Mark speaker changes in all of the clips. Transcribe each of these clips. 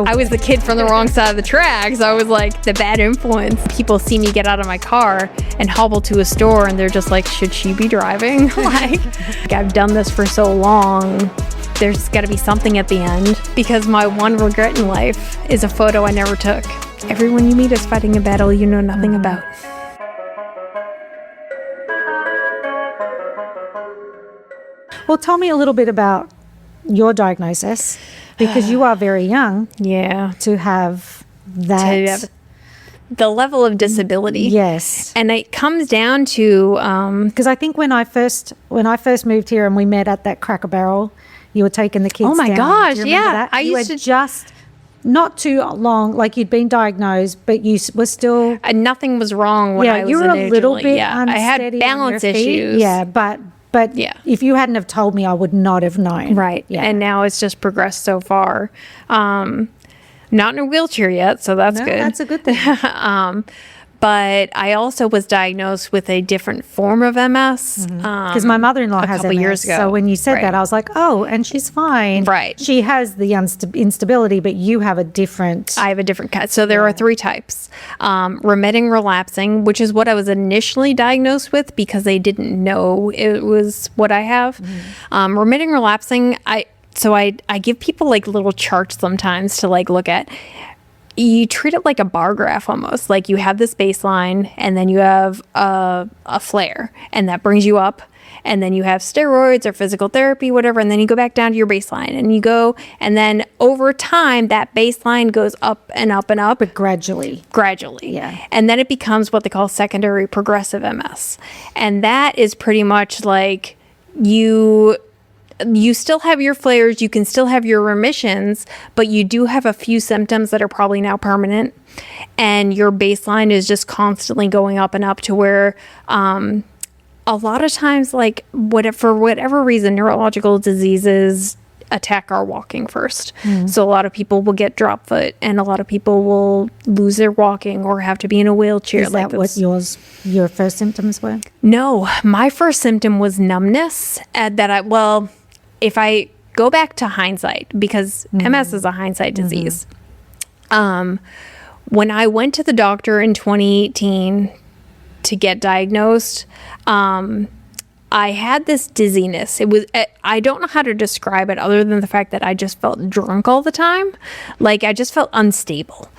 Speaker 1: I was the kid from the wrong side of the tracks. I was like the bad influence. People see me get out of my car and hobble to a store and they're just like, should she be driving? like I've done this for so long. There's got to be something at the end, because my one regret in life is a photo I never took. Everyone you meet is fighting a battle you know nothing about.
Speaker 2: Well, tell me a little bit about your diagnosis, because you are very young.
Speaker 1: Yeah.
Speaker 2: To have that.
Speaker 1: The level of disability.
Speaker 2: Yes.
Speaker 1: And it comes down to...
Speaker 2: Because I think when I first moved here and we met at that Cracker Barrel, you were taking the kids down.
Speaker 1: Oh my gosh, yeah.
Speaker 2: That?
Speaker 1: I
Speaker 2: you
Speaker 1: used
Speaker 2: had
Speaker 1: to...
Speaker 2: just... Not too long, like you'd been diagnosed, but you were still...
Speaker 1: nothing was wrong when I was
Speaker 2: you were a little bit unsteady.
Speaker 1: I had balance issues.
Speaker 2: Yeah, but yeah. If you hadn't have told me, I would not have known.
Speaker 1: Right.
Speaker 2: Yeah.
Speaker 1: And now it's just progressed so far. Not in a wheelchair yet, so that's good.
Speaker 2: That's a good thing.
Speaker 1: But I also was diagnosed with a different form of MS.
Speaker 2: Because my mother-in-law has
Speaker 1: couple
Speaker 2: MS.
Speaker 1: years ago.
Speaker 2: So when you said that, I was like, oh, and she's fine.
Speaker 1: Right.
Speaker 2: She has the instability, but you have a different...
Speaker 1: I have a different cut. So there are three types. Remitting relapsing, which is what I was initially diagnosed with because they didn't know it was what I have. Remitting relapsing, I give people like little charts sometimes to like look at. You treat it like a bar graph almost. Like you have this baseline and then you have a flare and that brings you up, and then you have steroids or physical therapy, whatever, and then you go back down to your baseline and you go, and then over time that baseline goes up and up and up.
Speaker 2: But gradually.
Speaker 1: Yeah. And then it becomes what they call secondary progressive MS. And that is pretty much like you still have your flares, you can still have your remissions, but you do have a few symptoms that are probably now permanent. And your baseline is just constantly going up and up to where a lot of times, like for whatever reason, neurological diseases attack our walking first. So a lot of people will get drop foot, and a lot of people will lose their walking or have to be in a wheelchair.
Speaker 2: Is that what your first symptoms were?
Speaker 1: No, my first symptom was numbness. If I go back to hindsight, because MS is a hindsight disease. When I went to the doctor in 2018 to get diagnosed, I had this dizziness. I don't know how to describe it other than the fact that I just felt drunk all the time. Like I just felt unstable.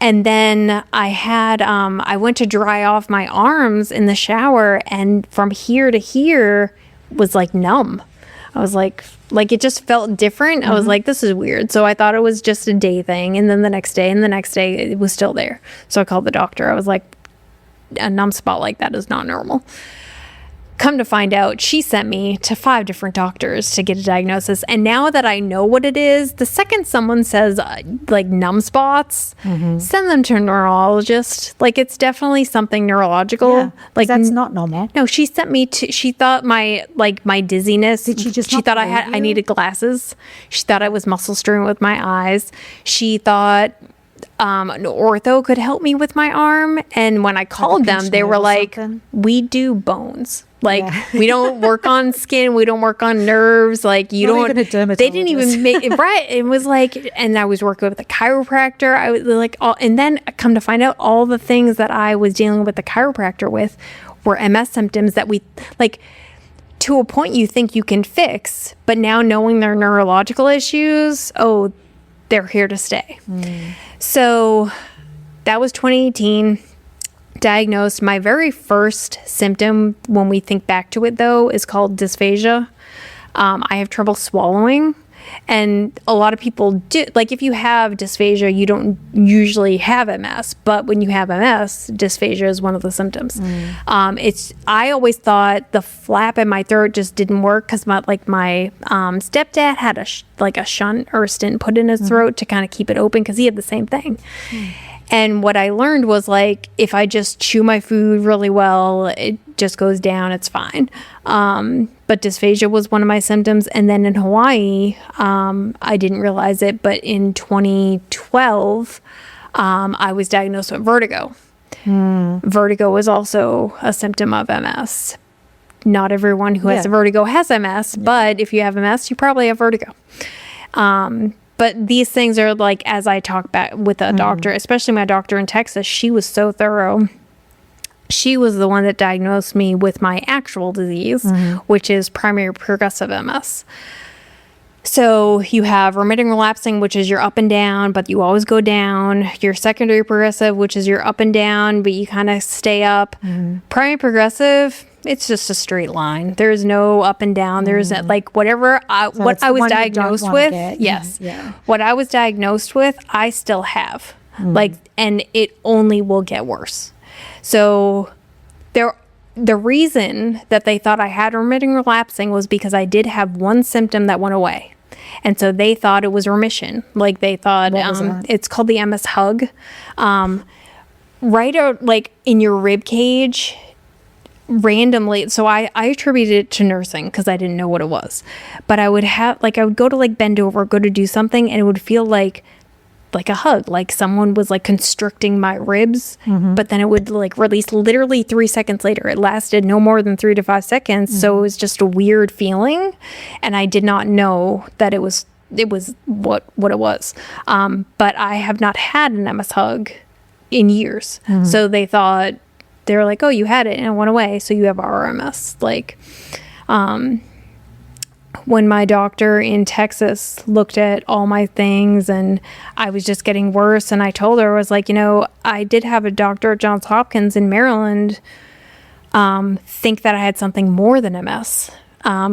Speaker 1: And then I went to dry off my arms in the shower, and from here to here was like numb. I was like it just felt different. I was like, this is weird. So I thought it was just a day thing. And then the next day it was still there. So I called the doctor. I was like, a numb spot like that is not normal. Come to find out, she sent me to 5 different doctors to get a diagnosis. And now that I know what it is, the second someone says like numb spots, send them to a neurologist. Like it's definitely something neurological.
Speaker 2: Yeah,
Speaker 1: like
Speaker 2: that's not normal.
Speaker 1: No, she sent me to. She thought my dizziness.
Speaker 2: Did she just?
Speaker 1: She thought I needed glasses. She thought I was muscle strained with my eyes. She thought an ortho could help me with my arm. And when I called them, they were like, "We do bones." Like we don't work on skin, we don't work on nerves. Like you don't.
Speaker 2: Even a dermatologist.
Speaker 1: They didn't even make it right. It was like, and I was working with a chiropractor. I was like, and then come to find out, all the things that I was dealing with the chiropractor with were MS symptoms that we like. To a point, you think you can fix, but now knowing they're neurological issues, they're here to stay. So that was 2018. Diagnosed. My very first symptom, when we think back to it though, is called dysphagia. I have trouble swallowing, and a lot of people do. Like if you have dysphagia, you don't usually have MS, but when you have MS, dysphagia is one of the symptoms. I always thought the flap in my throat just didn't work because my stepdad had a shunt or a stent put in his throat to kind of keep it open because he had the same thing. And what I learned was like, if I just chew my food really well, it just goes down, it's fine. But dysphagia was one of my symptoms. And then in Hawaii, I didn't realize it, but in 2012, I was diagnosed with vertigo. Vertigo is also a symptom of MS. Not everyone who has vertigo has MS, but if you have MS, you probably have vertigo. But these things are like, as I talk back with a doctor, especially my doctor in Texas, she was so thorough. She was the one that diagnosed me with my actual disease, which is primary progressive MS. So you have remitting relapsing, which is you're up and down, but you always go down. Your secondary progressive, which is you're up and down, but you kind of stay up. Primary progressive, it's just a straight line. There's no up and down. There's like whatever what I was diagnosed with. Yes. What I was diagnosed with, I still have. Like, and it only will get worse. So the reason that they thought I had remitting relapsing was because I did have one symptom that went away. And so they thought it was remission. Like they thought it's called the MS hug. Right out like in your rib cage randomly. So I attributed it to nursing because I didn't know what it was. But I would go to like bend over, go to do something, and it would feel like a hug, like someone was like constricting my ribs, but then it would like release literally 3 seconds later. It lasted no more than 3 to 5 seconds. So it was just a weird feeling. And I did not know that it was what it was. But I have not had an MS hug in years. So they were like, oh, you had it and it went away. So you have RMS. Like, when my doctor in Texas looked at all my things and I was just getting worse, and I told her, I was like, I did have a doctor at Johns Hopkins in Maryland think that I had something more than MS.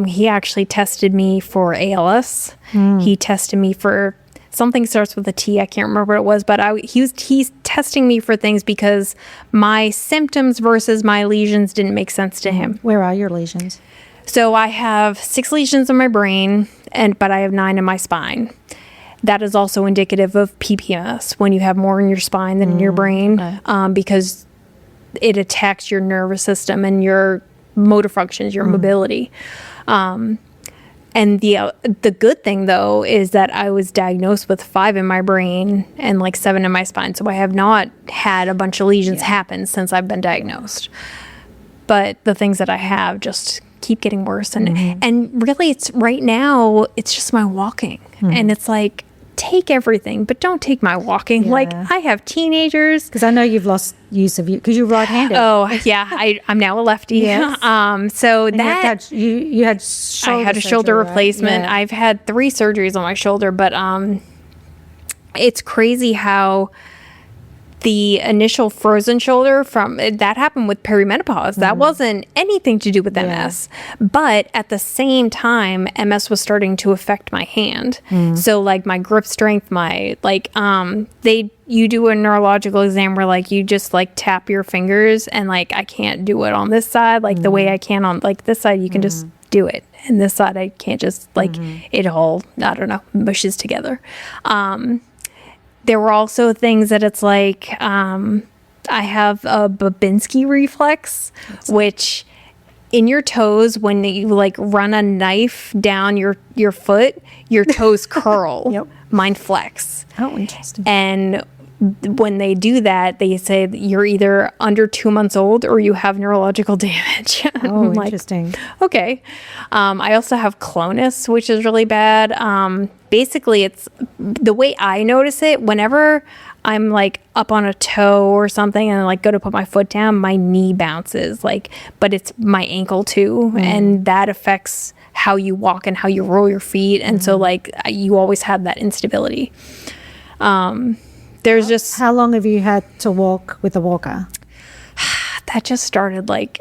Speaker 1: He actually tested me for ALS. He tested me for something starts with a T. I can't remember what it was, but he's testing me for things because my symptoms versus my lesions didn't make sense to him.
Speaker 2: Where are your lesions?
Speaker 1: So I have 6 lesions in my brain, but I have 9 in my spine. That is also indicative of PPMS, when you have more in your spine than in your brain, because it attacks your nervous system and your motor functions, your mobility. And the good thing, though, is that I was diagnosed with 5 in my brain and like 7 in my spine. So I have not had a bunch of lesions happen since I've been diagnosed. But the things that I have just keep getting worse. And really, it's right now, it's just my walking. And it's like, take everything, but don't take my walking. Like, I have teenagers.
Speaker 2: Because I know you've lost use of you, because you're right-handed.
Speaker 1: Oh, yeah. I'm now a lefty.
Speaker 2: Yes.
Speaker 1: So
Speaker 2: and
Speaker 1: that...
Speaker 2: you had shoulder
Speaker 1: I had a shoulder
Speaker 2: surgery,
Speaker 1: replacement.
Speaker 2: Right? Yeah.
Speaker 1: I've had 3 surgeries on my shoulder, but it's crazy how the initial frozen shoulder that happened with perimenopause. That wasn't anything to do with MS. But at the same time, MS was starting to affect my hand. So like my grip strength, my you do a neurological exam where like you just like tap your fingers, and like I can't do it on this side like the way I can on like this side. You can just do it, and this side I can't. Just like it all, I don't know, mushes together. There were also things that it's like, I have a Babinski reflex, which in your toes, when you like run a knife down your foot, your toes curl. Mine flex.
Speaker 2: Oh, interesting.
Speaker 1: And when they do that, they say that you're either under 2 months old or you have neurological damage.
Speaker 2: Oh, interesting.
Speaker 1: Okay. I also have clonus, which is really bad. Basically, it's the way I notice it. Whenever I'm like up on a toe or something and like go to put my foot down, my knee bounces. But it's my ankle too, and that affects how you walk and how you roll your feet. And so like you always have that instability. There's just...
Speaker 2: How long have you had to walk with a walker?
Speaker 1: That just started like...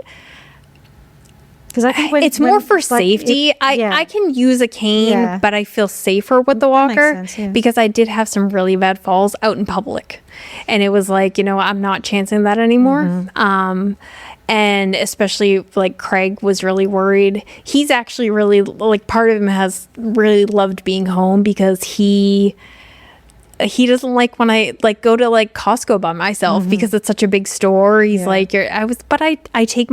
Speaker 2: Because I think
Speaker 1: it's more for safety. I can use a cane, but I feel safer with the walker.
Speaker 2: That makes sense,
Speaker 1: because I did have some really bad falls out in public. And it was like, I'm not chancing that anymore. And especially like Craig was really worried. He's actually really, like, part of him has really loved being home because he doesn't like when I like go to like Costco by myself because it's such a big store. He's like, I take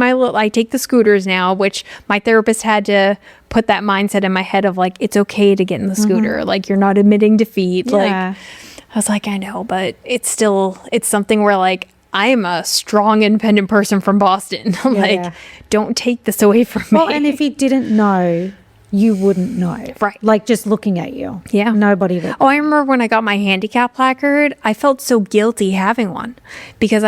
Speaker 1: the scooters now, which my therapist had to put that mindset in my head of like, it's okay to get in the scooter. Like, you're not admitting defeat. Like, I was like, I know, but it's something where like, I am a strong, independent person from Boston. Don't take this away from me.
Speaker 2: Well, and if he didn't know you wouldn't know.
Speaker 1: Right.
Speaker 2: Like just looking at you.
Speaker 1: Yeah.
Speaker 2: Nobody would.
Speaker 1: Oh, I remember when I got my handicap placard, I felt so guilty having one because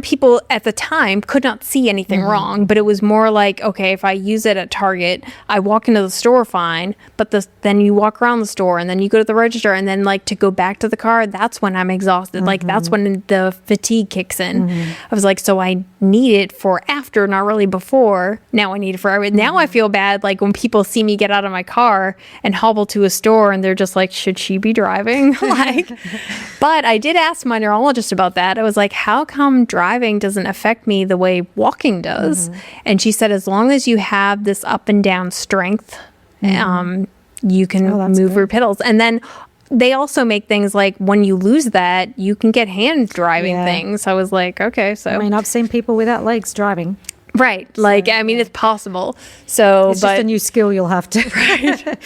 Speaker 1: people at the time could not see anything wrong, but it was more like, okay, if I use it at Target, I walk into the store fine, but then you walk around the store and then you go to the register and then like to go back to the car, that's when I'm exhausted. Like that's when the fatigue kicks in. I was like, so I need it for after, not really before. Now I need it for everything. Now I feel bad like when people see me get out of my car and hobble to a store and they're just like, should she be driving? But I did ask my neurologist about that. I was like, how come driving doesn't affect me the way walking does? And she said, as long as you have this up and down strength, you can move your pedals. And then they also make things like when you lose that, you can get hand driving things. I was like, okay, so.
Speaker 2: I mean, I've seen people without legs driving.
Speaker 1: Right. Like, I mean, it's possible. So,
Speaker 2: it's just a new skill you'll have to.
Speaker 1: Right.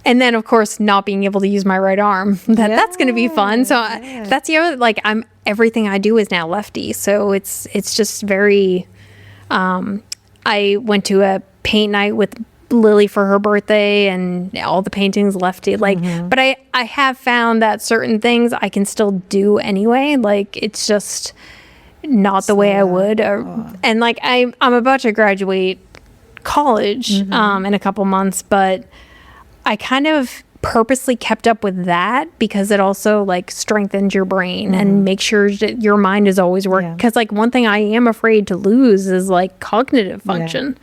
Speaker 1: And then, of course, not being able to use my right arm. That's going to be fun. So that's the other, like, everything I do is now lefty. So it's just very, I went to a paint night with Lily for her birthday and all the paintings lefty. Like, but I have found that certain things I can still do anyway. Like, it's just not the way I would. And like, I'm about to graduate college in a couple months, but I kind of purposely kept up with that because it also like strengthens your brain and makes sure that your mind is always working. Because like one thing I am afraid to lose is like cognitive function.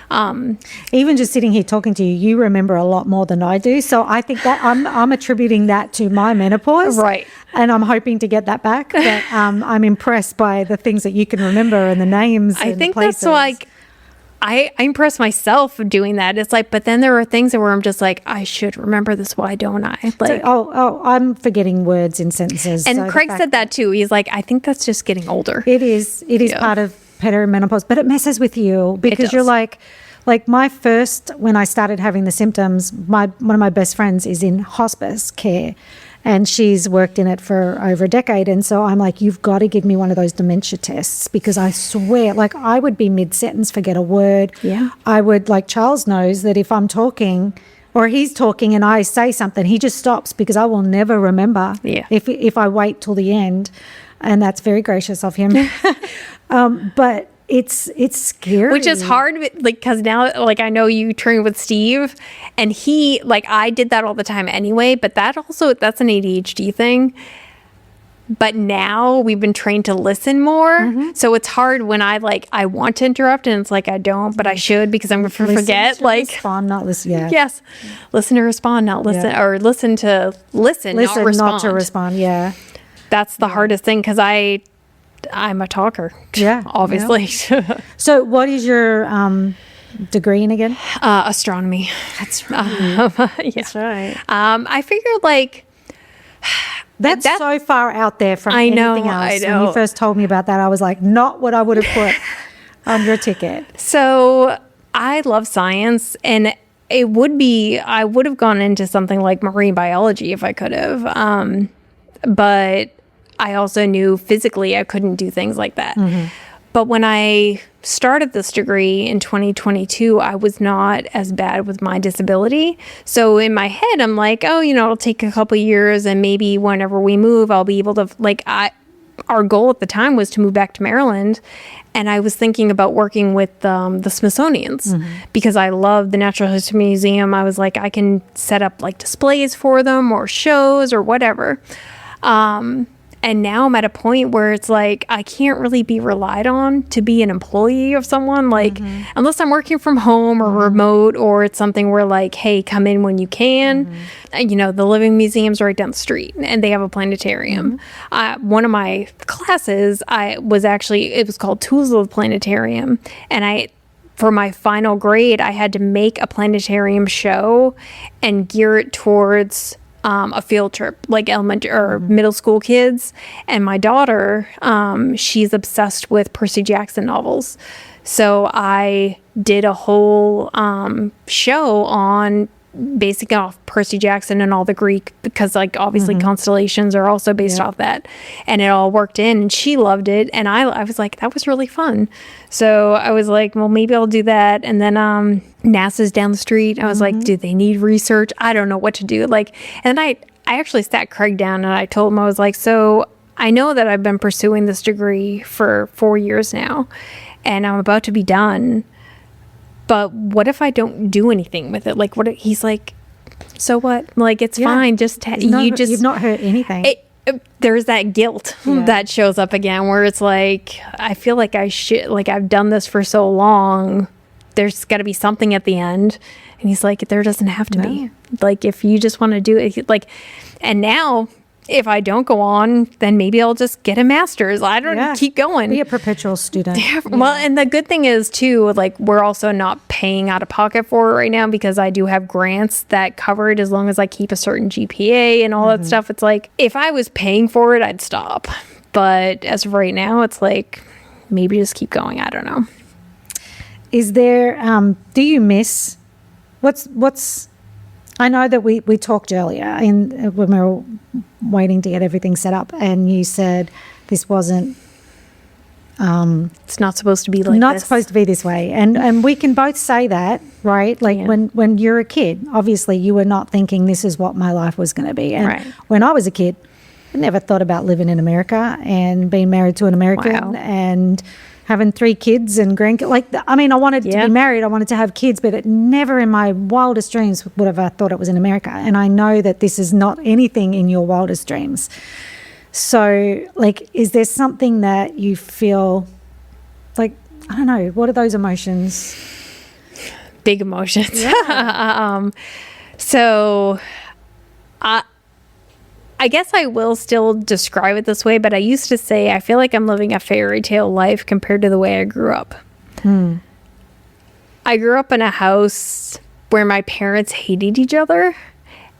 Speaker 2: Even just sitting here talking to you, you remember a lot more than I do. So I think that I'm attributing that to my menopause.
Speaker 1: Right.
Speaker 2: And I'm hoping to get that back. But I'm impressed by the things that you can remember and the names.
Speaker 1: I think that's like, I impress myself doing that. It's like, but then there are things where I'm just like, I should remember this. Why don't I? Like,
Speaker 2: I'm forgetting words in sentences.
Speaker 1: And so Craig said that too. He's like, I think that's just getting older.
Speaker 2: It is part of perimenopause, but it messes with you because you're like my first, when I started having the symptoms, one of my best friends is in hospice care. And she's worked in it for over a decade. And so I'm like, you've got to give me one of those dementia tests because I swear, like I would be mid-sentence, forget a word.
Speaker 1: Yeah.
Speaker 2: I would, like Charles knows that if I'm talking or he's talking and I say something, he just stops because I will never remember if I wait till the end. And that's very gracious of him. But it's scary.
Speaker 1: Which is hard, like, because now, like, I know you train with Steve, and he, like, I did that all the time anyway, but that's an ADHD thing. But now we've been trained to listen more. So it's hard when I want to interrupt, and it's like, I don't, but I should because I'm going to forget. Like,
Speaker 2: respond, not listen. Yeah.
Speaker 1: Yes. Listen to respond, not listen, or listen to listen, not respond.
Speaker 2: Not to respond, yeah.
Speaker 1: That's the hardest thing because I'm a talker.
Speaker 2: Yeah.
Speaker 1: Obviously.
Speaker 2: Yeah. So what is your degree in again?
Speaker 1: Astronomy.
Speaker 2: That's right.
Speaker 1: That's right. I figured like
Speaker 2: that's so far out there from anything else.
Speaker 1: I know.
Speaker 2: When you first told me about that, I was like, not what I would have put on your ticket.
Speaker 1: So I love science, and I would have gone into something like marine biology if I could have. But I also knew physically I couldn't do things like that. But when I started this degree in 2022, I was not as bad with my disability. So in my head, I'm like, it'll take a couple of years and maybe whenever we move, I'll be able to, our goal at the time was to move back to Maryland. And I was thinking about working with the Smithsonian's because I love the Natural History Museum. I was like, I can set up like displays for them or shows or whatever. And now I'm at a point where it's like, I can't really be relied on to be an employee of someone, like, unless I'm working from home or remote, or it's something where like, hey, come in when you can. The Living Museum's right down the street and they have a planetarium. One of my classes, it was called Tools of the Planetarium. And for my final grade, I had to make a planetarium show and gear it towards a field trip, like elementary or middle school kids. And my daughter, she's obsessed with Percy Jackson novels. So I did a whole show on basing it off Percy Jackson and all the Greek, because like obviously constellations are also based off that, and it all worked in, and she loved it, and I was like, that was really fun. So I was like, well, maybe I'll do that. And then NASA's down the street. I was like, do they need research? I don't know what to do. Like, and I actually sat Craig down and I told him, I was like, so I know that I've been pursuing this degree for 4 years now, and I'm about to be done. But what if I don't do anything with it? Like, what? He's like, so what? Like, it's fine. Just
Speaker 2: you've not hurt anything.
Speaker 1: There's that guilt that shows up again, where it's like, I feel like I should, like, I've done this for so long. There's got to be something at the end. And he's like, there doesn't have to be. Like, if you just want to do it, like, and now, if I don't go on, then maybe I'll just get a master's. I don't keep going.
Speaker 2: Be a perpetual student.
Speaker 1: Well, and the good thing is too, like, we're also not paying out of pocket for it right now, because I do have grants that cover it as long as I keep a certain GPA and all that stuff. It's like, if I was paying for it, I'd stop. But as of right now, it's like, maybe just keep going. I don't know.
Speaker 2: Is there, do you miss, what's, I know that we talked earlier when we were waiting to get everything set up, and you said this wasn't.
Speaker 1: It's not supposed to be like
Speaker 2: not
Speaker 1: this.
Speaker 2: supposed to be this way, and we can both say that, right? Like when you're a kid, obviously you were not thinking this is what my life was going to be. And when I was a kid, I never thought about living in America and being married to an American and having 3 kids and grandkids. Like, I mean, I wanted to be married. I wanted to have kids, but it never in my wildest dreams would have I thought it was in America. And I know that this is not anything in your wildest dreams. So, like, is there something that you feel like, I don't know, what are those emotions?
Speaker 1: Big emotions. So, I guess I will still describe it this way, but I used to say I feel like I'm living a fairy tale life compared to the way I grew up. I grew up in a house where my parents hated each other,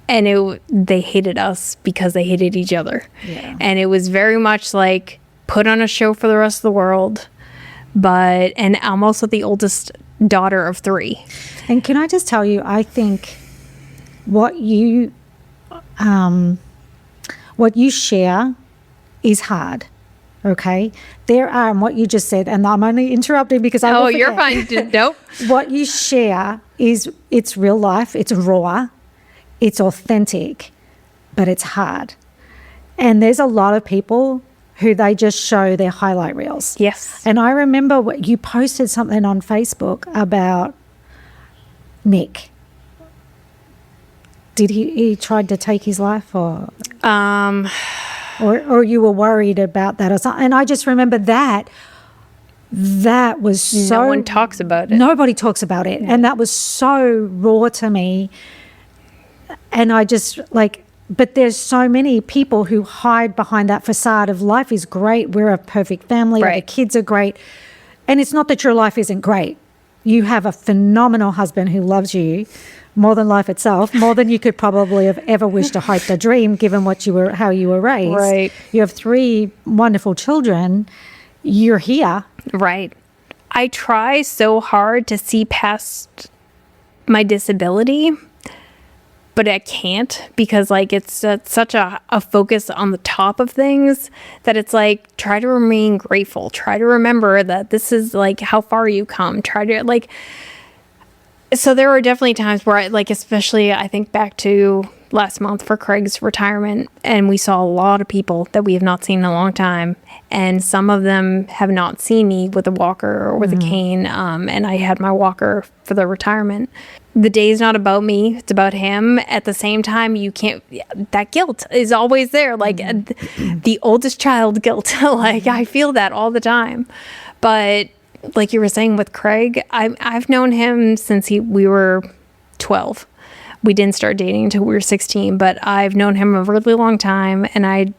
Speaker 1: and they hated us because they hated each other. And it was very much like, put on a show for the rest of the world. And I'm also the oldest daughter of 3.
Speaker 2: And can I just tell you, I think what you share is hard, okay? There are, and what you just said, and I'm only interrupting because I will forget.
Speaker 1: You're fine. Nope.
Speaker 2: What you share it's real life, it's raw, it's authentic, but it's hard. And there's a lot of people who they just show their highlight reels.
Speaker 1: Yes.
Speaker 2: And I remember you posted something on Facebook about Nick. Did he tried to take his life, or you were worried about that or something? And I just remember that was so...
Speaker 1: No one talks about it.
Speaker 2: Nobody talks about it. And that was so raw to me. And I just, like... But there's so many people who hide behind that facade of life is great, we're a perfect family, the kids are great. And it's not that your life isn't great. You have a phenomenal husband who loves you more than life itself, more than you could probably have ever wished or hoped or dreamed, given how you were raised.
Speaker 1: Right.
Speaker 2: You have 3 wonderful children. You're here.
Speaker 1: Right. I try so hard to see past my disability, but I can't, because like it's such a focus on the top of things that it's like, try to remain grateful. Try to remember that this is like how far you come. Try to like... So there were definitely times where I, like, especially I think back to last month for Craig's retirement, and we saw a lot of people that we have not seen in a long time, and some of them have not seen me with a walker or with a cane, and I had my walker for the retirement. The day is not about me, it's about him. At the same time, you can't, that guilt is always there, like the oldest child guilt. Like, I feel that all the time. But like you were saying with Craig, I've known him since we were 12. We didn't start dating until we were 16, but I've known him a really long time, and I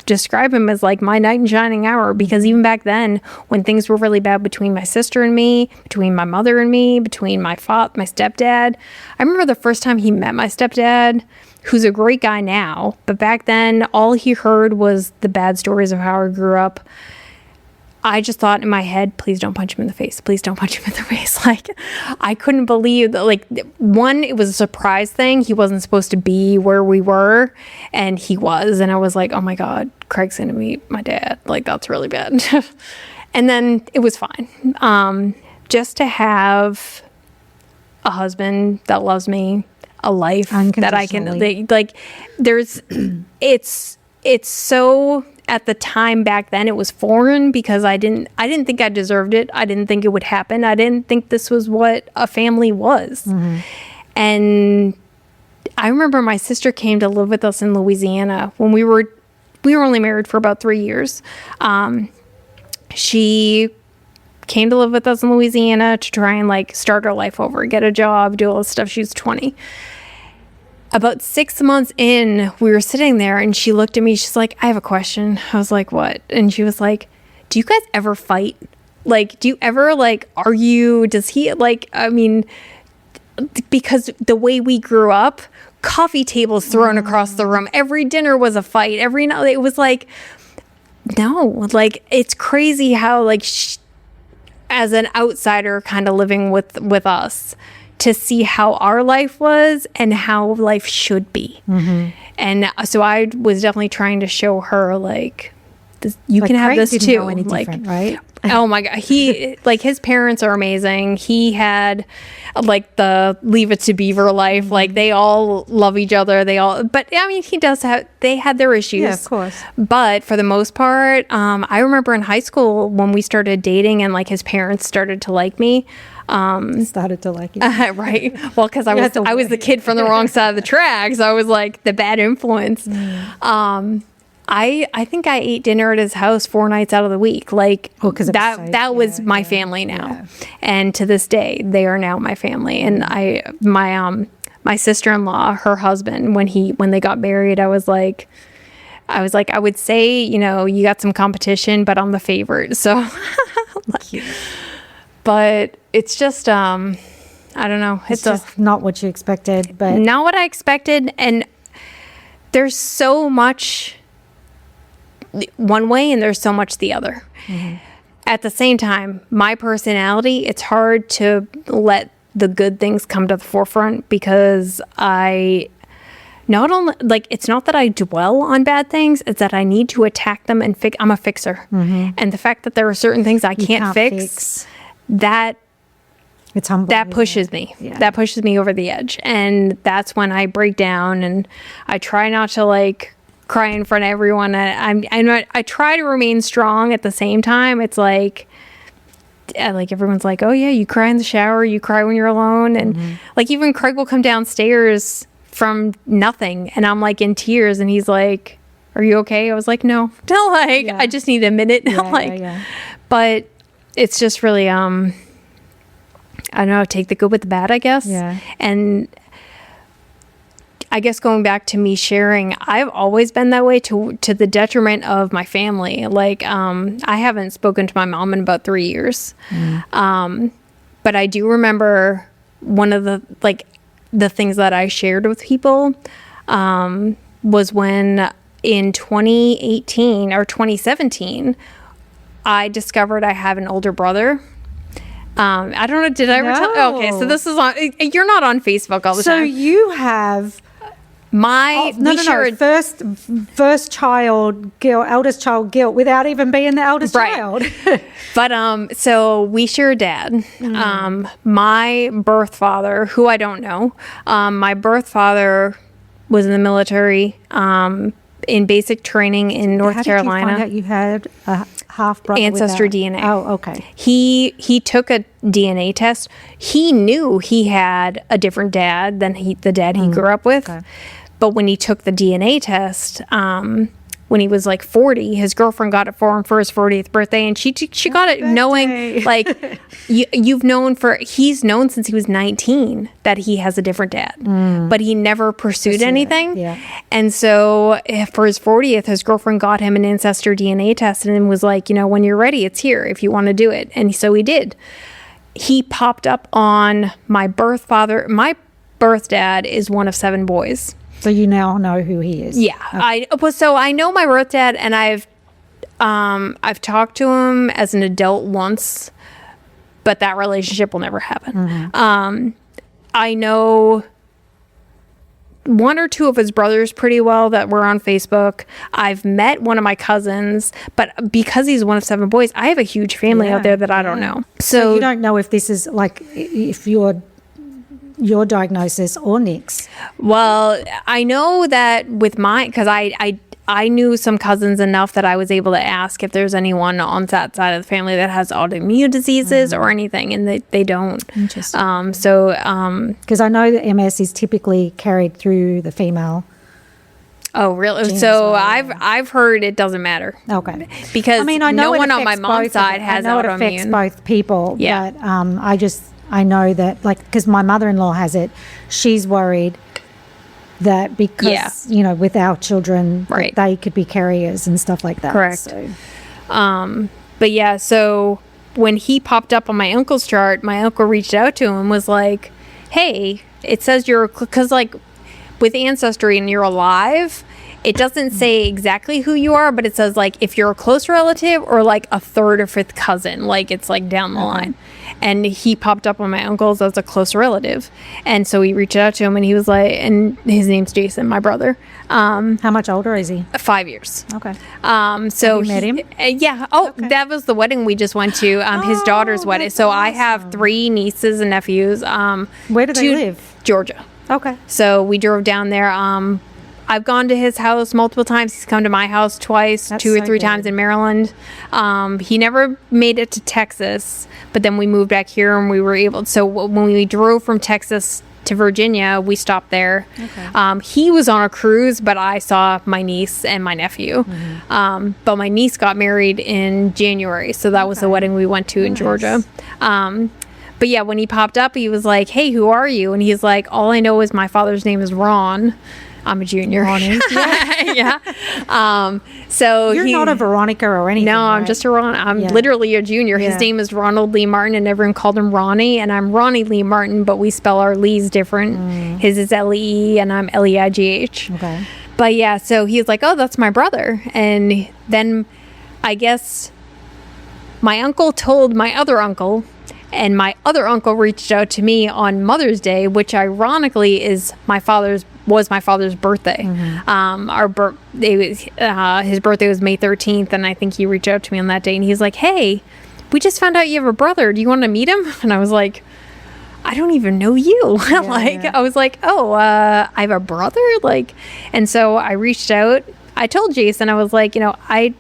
Speaker 1: describe him as like my knight in shining hour, because even back then, when things were really bad between my sister and me, between my mother and me, between my stepdad, I remember the first time he met my stepdad, who's a great guy now, but back then all he heard was the bad stories of how I grew up. I just thought in my head, please don't punch him in the face. Please don't punch him in the face. Like, I couldn't believe that, like, one, it was a surprise thing. He wasn't supposed to be where we were, and he was. And I was like, oh my God, Craig's going to meet my dad. Like, that's really bad. And then it was fine. Just to have a husband that loves me, a life that I can, like, there's, it's so, at the time back then, it was foreign because I didn't think I deserved it. I didn't think it would happen. I didn't think this was what a family was. Mm-hmm. And I remember my sister came to live with us in Louisiana when we were only married for about 3 years. She came to live with us in Louisiana to try and like start her life over, get a job, do all this stuff. She was 20. About 6 months in, we were sitting there and she looked at me. She's like, I have a question. I was like, what? And she was like, do you guys ever fight? Like, do you ever like argue? Does he like, I mean, because the way we grew up, coffee tables thrown across the room. Every dinner was a fight. Every night, it was like, no, like, it's crazy how like, as an outsider kind of living with us, to see how our life was and how life should be. Mm-hmm. And so I was definitely trying to show her, like, this, you can have this too. Like,
Speaker 2: right?
Speaker 1: Oh my God. He, like, his parents are amazing. He had like the Leave It to Beaver life. Mm-hmm. Like, they all love each other. But I mean, they had their issues.
Speaker 2: Yeah, of course.
Speaker 1: But for the most part, I remember in high school when we started dating and like his parents started to like me.
Speaker 2: Started to like you.
Speaker 1: Right. Well, because I was the kid from the wrong side of the tracks. I was like the bad influence. Mm. I think I ate dinner at his house 4 nights out of the week. Like, that was my family now. Yeah. And to this day, they are now my family. And my sister-in-law, her husband, when they got married, I was like, I would say, you know, you got some competition, but I'm the favorite. So, like, but it's just, I don't know.
Speaker 2: It's just not what you expected, but
Speaker 1: not what I expected. And there's so much one way and there's so much the other. Mm-hmm. At the same time, my personality, it's hard to let the good things come to the forefront because not only, like, it's not that I dwell on bad things, it's that I need to attack them and I'm a fixer. Mm-hmm. And the fact that there are certain things I can't fix. That pushes me. Yeah. That pushes me over the edge. And that's when I break down and I try not to like cry in front of everyone. I try to remain strong at the same time. It's like everyone's like, oh yeah, you cry in the shower, you cry when you're alone. And mm-hmm. like even Craig will come downstairs from nothing and I'm like in tears and he's like, are you okay? I was like, no, like, yeah. I just need a minute. Yeah. But it's just really, I don't know, take the good with the bad, I guess. Yeah. And I guess going back to me sharing, I've always been that way to the detriment of my family. Like, I haven't spoken to my mom in about 3 years. Mm. But I do remember one of the things that I shared with people, was when in 2018 or 2017, I discovered I have an older brother. I don't know. Did I ever tell? Okay, so this is on. You're not on Facebook all the time.
Speaker 2: So you have first child guilt, eldest child guilt, without even being the eldest child.
Speaker 1: But so we share a dad. Mm. My birth father, who I don't know, my birth father was in the military. In basic training in North Carolina.
Speaker 2: How did you find out you had a half brother?
Speaker 1: Ancestry DNA.
Speaker 2: Oh, okay.
Speaker 1: He took a DNA test. He knew he had a different dad than the dad he grew up with. Okay. But when he took the DNA test, when he was like 40, his girlfriend got it for him for his 40th birthday, and she got it knowing, like, he's known since he was 19 that he has a different dad, but he never pursued anything. Yeah. And so for his 40th, his girlfriend got him an ancestor DNA test and was like, you know, when you're ready, it's here if you want to do it. And so he did. He popped up on my birth father. My birth dad is one of 7 boys.
Speaker 2: So you now know who he is.
Speaker 1: Yeah. Okay. So I know my birth dad, and I've talked to him as an adult once, but that relationship will never happen. I know one or two of his brothers pretty well that were on Facebook. I've met one of my cousins, but because he's one of 7 boys, I have a huge family out there that I don't know.
Speaker 2: So you don't know if this is like, if your diagnosis or Nick's.
Speaker 1: Well, I know that with mine, because I knew some cousins enough that I was able to ask if there's anyone on that side of the family that has autoimmune diseases or anything, and they don't.
Speaker 2: Interesting. Because I know that MS is typically carried through the female.
Speaker 1: Oh, really? So I've heard it doesn't matter.
Speaker 2: Okay.
Speaker 1: Because
Speaker 2: I know
Speaker 1: no one on my
Speaker 2: both
Speaker 1: mom's side has
Speaker 2: I know
Speaker 1: autoimmune.
Speaker 2: it affects both people.
Speaker 1: Yeah.
Speaker 2: But I know that, like, because my mother-in-law has it, she's worried that because, with our children, that they could be carriers and stuff like that.
Speaker 1: Correct.
Speaker 2: So.
Speaker 1: But yeah, so when he popped up on my uncle's chart, my uncle reached out to him, was like, hey, it says because like with Ancestry and you're alive, it doesn't say exactly who you are, but it says like if you're a close relative or like a 3rd or 5th cousin, like it's like down the line. And he popped up on my uncle's as a close relative. And so we reached out to him and he was like, and his name's Jason, my brother.
Speaker 2: How much older is he?
Speaker 1: 5 years.
Speaker 2: Okay.
Speaker 1: So
Speaker 2: Have you met him?
Speaker 1: Yeah. Oh,
Speaker 2: Okay.
Speaker 1: that was the wedding we just went to. His daughter's wedding.
Speaker 2: that's
Speaker 1: So I have 3 nieces and nephews.
Speaker 2: Where do they
Speaker 1: 2
Speaker 2: live?
Speaker 1: Georgia.
Speaker 2: Okay.
Speaker 1: So we drove down there. I've gone to his house multiple times. He's come to my house twice,
Speaker 2: That's
Speaker 1: 2 or
Speaker 2: so
Speaker 1: 3
Speaker 2: good.
Speaker 1: times in Maryland. He never made it to Texas, but then we moved back here and we were able. So when we drove from Texas to Virginia, we stopped there.
Speaker 2: Okay.
Speaker 1: He was on a cruise, but I saw my niece and my nephew. But my niece got married in January, so that was the wedding we went to in Georgia. But yeah, when he popped up, he was like, hey, who are you? And he's like, all I know is my father's name is Ron. I'm a junior. Yeah. So
Speaker 2: You're not a Veronica or anything.
Speaker 1: No, I'm
Speaker 2: right?
Speaker 1: just a Ron. I'm literally a junior. His name is Ronald Lee Martin, and everyone called him Ronni, and I'm Ronnie Lee Martin, but we spell our Lees different. His is Lee, and I'm Leigh.
Speaker 2: Okay.
Speaker 1: But yeah, so he was like, oh, that's my brother. And then I guess my uncle told my other uncle, and my other uncle reached out to me on Mother's Day, which ironically was my father's birthday. His birthday was May 13th, and I think he reached out to me on that day, and he's like, hey, we just found out you have a brother. Do you want to meet him? And I was like, I don't even know you. I was like, oh, I have a brother? And so I reached out. I told Jason, I was like, I'm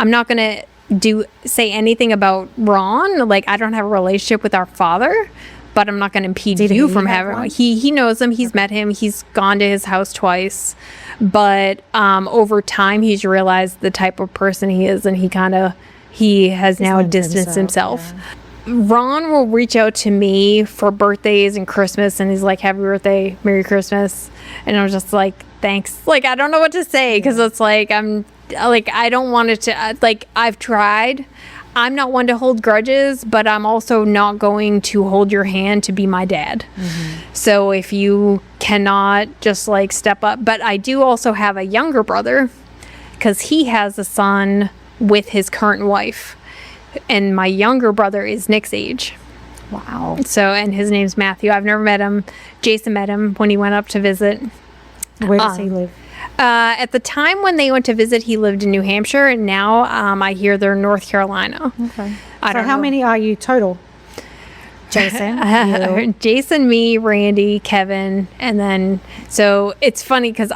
Speaker 1: not going to say anything about Ron. Like, I don't have a relationship with our father, but I'm not going to impede you from having one. He knows him. He's met him. He's gone to his house twice. But over time, he's realized the type of person he is, and he has now distanced himself.
Speaker 2: Yeah.
Speaker 1: Ron will reach out to me for birthdays and Christmas, and he's like, happy birthday, Merry Christmas. And I'm just like, thanks. Like, I don't know what to say, because it's like, I don't want it to, I've tried. I'm not one to hold grudges, but I'm also not going to hold your hand to be my dad. So if you cannot just step up. But I do also have a younger brother, because he has a son with his current wife. And my younger brother is Nick's age.
Speaker 2: Wow.
Speaker 1: So, and his name's Matthew. I've never met him. Jason met him when he went up to visit.
Speaker 2: Where does he live?
Speaker 1: At the time when they went to visit, he lived in New Hampshire, and now I hear they're in North Carolina.
Speaker 2: Okay.
Speaker 1: I don't
Speaker 2: how
Speaker 1: know.
Speaker 2: many are you total? Jason, you.
Speaker 1: Jason, me, Randy, Kevin, and then so it's funny because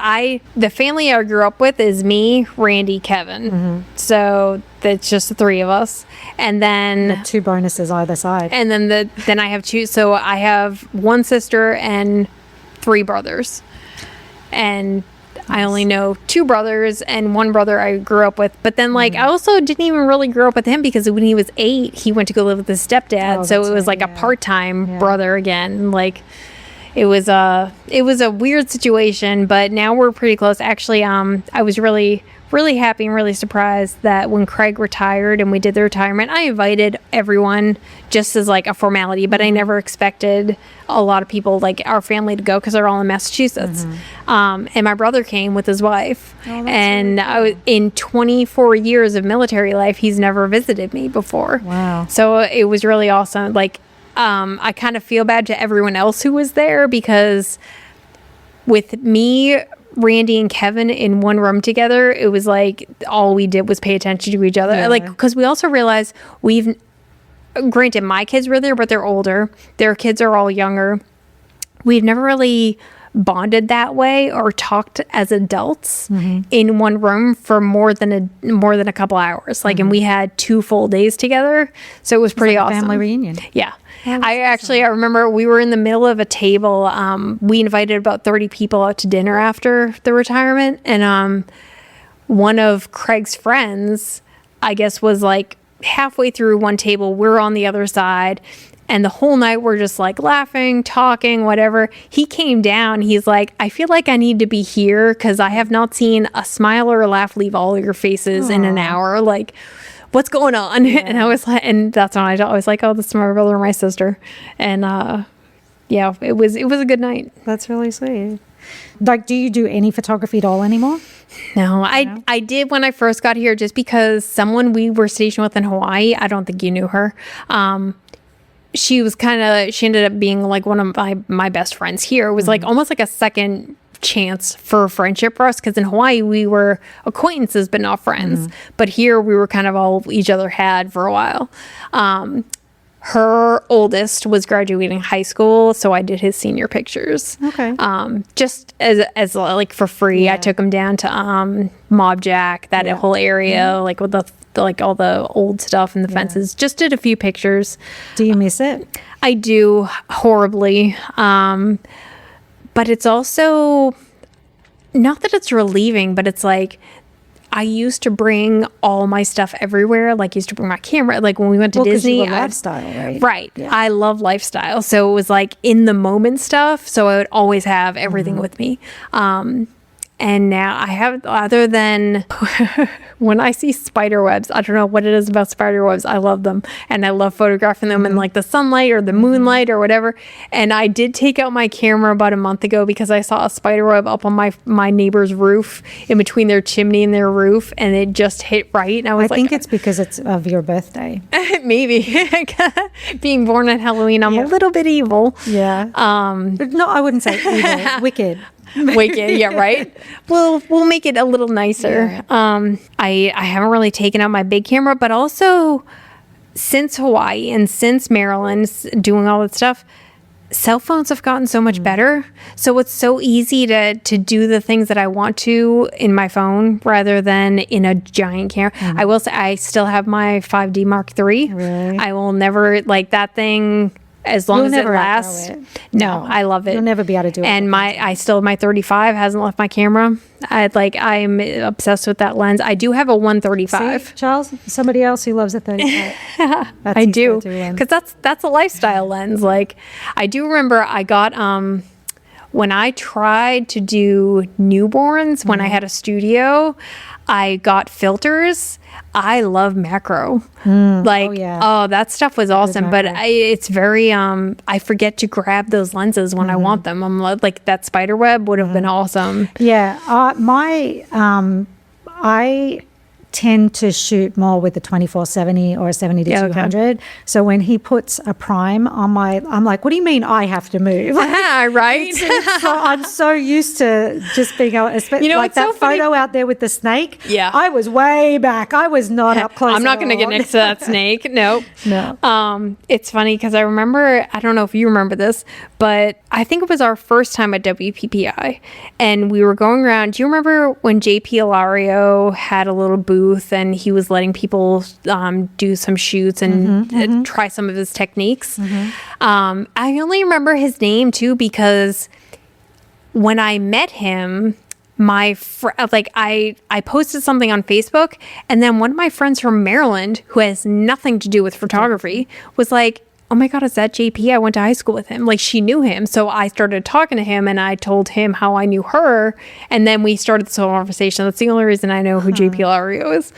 Speaker 1: the family I grew up with is me, Randy, Kevin. So that's just the 3 of us, and then
Speaker 2: 2 bonuses either side.
Speaker 1: and then then I have 2. So I have 1 sister and 3 brothers, and I only know 2 brothers and 1 brother I grew up with. But then, I also didn't even really grow up with him, because when he was 8, he went to go live with his stepdad.
Speaker 2: Oh,
Speaker 1: so
Speaker 2: that's
Speaker 1: it was
Speaker 2: right,
Speaker 1: a part-time brother again. it was a weird situation, but now we're pretty close. Actually, I was really happy and really surprised that when Craig retired and we did the retirement, I invited everyone just as like a formality, but I never expected a lot of people, like our family, to go because they're all in Massachusetts. And my brother came with his wife. And in 24 years of military life, he's never visited me before.
Speaker 2: Wow.
Speaker 1: So it was really awesome. Like, I kind of feel bad to everyone else who was there, because with me, Randy and Kevin in one room together, it was like all we did was pay attention to each other. Like, because we also realized granted, my kids were there, but they're older. Their kids are all younger. We've never really bonded that way or talked as adults in one room for more than a couple hours. Like, and we had 2 full days together, so it was pretty awesome.
Speaker 2: Family reunion.
Speaker 1: Yeah. I remember we were in the middle of a table. We invited about 30 people out to dinner after the retirement, and one of Craig's friends, I guess, was like halfway through one table. We're on the other side, and the whole night we're just like laughing, talking, whatever. He came down. He's like, I feel like I need to be here because I have not seen a smile or a laugh leave all your faces in an hour. Like, what's going on? Yeah. And I was like, and that's when I was like, oh, this is my brother and my sister. And yeah, it was a good night.
Speaker 2: That's really sweet. Like, do you do any photography at all anymore?
Speaker 1: No, I did when I first got here, just because someone we were stationed with in Hawaii, I don't think you knew her. She ended up being like one of my best friends here. It was like almost like a second chance for friendship for us, because in Hawaii we were acquaintances but not friends, but here we were kind of all each other had for a while. Her oldest was graduating high school, so I did his senior pictures.
Speaker 2: Okay.
Speaker 1: Just as like for free. I took him down to Mob Jack, that whole area, like with the like all the old stuff and the fences. Just did a few pictures.
Speaker 2: Do you miss it?
Speaker 1: I do, horribly. But it's also not that it's relieving, but it's like I used to bring all my stuff everywhere. Like, I used to bring my camera. Like, when we went to Disney,
Speaker 2: you lifestyle, right?
Speaker 1: Right. Yeah. I love lifestyle. So it was like in the moment stuff. So I would always have everything with me. And now I have, other than when I see spider webs, I don't know what it is about spider webs. I love them. And I love photographing them in like the sunlight or the moonlight or whatever. And I did take out my camera about a month ago because I saw a spider web up on my neighbor's roof, in between their chimney and their roof. And it just hit right. And I think
Speaker 2: it's because it's of your birthday.
Speaker 1: Maybe. Being born on Halloween, I'm a little bit evil.
Speaker 2: Yeah. No, I wouldn't say evil. Wicked.
Speaker 1: Wicked, yeah, right. We'll make it a little nicer. Yeah. I haven't really taken out my big camera, but also since Hawaii and since Maryland doing all that stuff, cell phones have gotten so much better. So it's so easy to do the things that I want to in my phone rather than in a giant camera. I will say I still have my 5D Mark III.
Speaker 2: Really?
Speaker 1: I will never, like, that thing, as long as it lasts. No, I love it.
Speaker 2: You'll never be able to do it.
Speaker 1: And I still have my 35, hasn't left my camera. I'm obsessed with that lens. I do have a 135.
Speaker 2: See, Charles, somebody else who loves a 35.
Speaker 1: I do, because that's a lifestyle lens. Like, I do remember I got when I tried to do newborns when I had a studio, I got filters. I love macro. That stuff was awesome. But it's very, I forget to grab those lenses when I want them. I'm like, that spider web would have been awesome.
Speaker 2: Yeah. I tend to shoot more with the 24-70 or a 70-200. Okay. So when he puts a prime on I'm like, what do you mean I have to move?
Speaker 1: Right?
Speaker 2: I'm so used to just being able to, like that so photo out there with the snake.
Speaker 1: Yeah.
Speaker 2: I was way back. I was not up close.
Speaker 1: I'm not going to get next to that snake. Nope.
Speaker 2: No.
Speaker 1: It's funny because I remember, I don't know if you remember this, but I think it was our first time at WPPI, and we were going around. Do you remember when JP Ilario had a little booth and he was letting people do some shoots and try some of his techniques? I only remember his name too because when I met him, I posted something on Facebook, and then one of my friends from Maryland, who has nothing to do with photography, was like, oh my God, is that JP? I went to high school with him. Like, she knew him. So I started talking to him and I told him how I knew her. And then we started this whole conversation. That's the only reason I know who JP Lario is.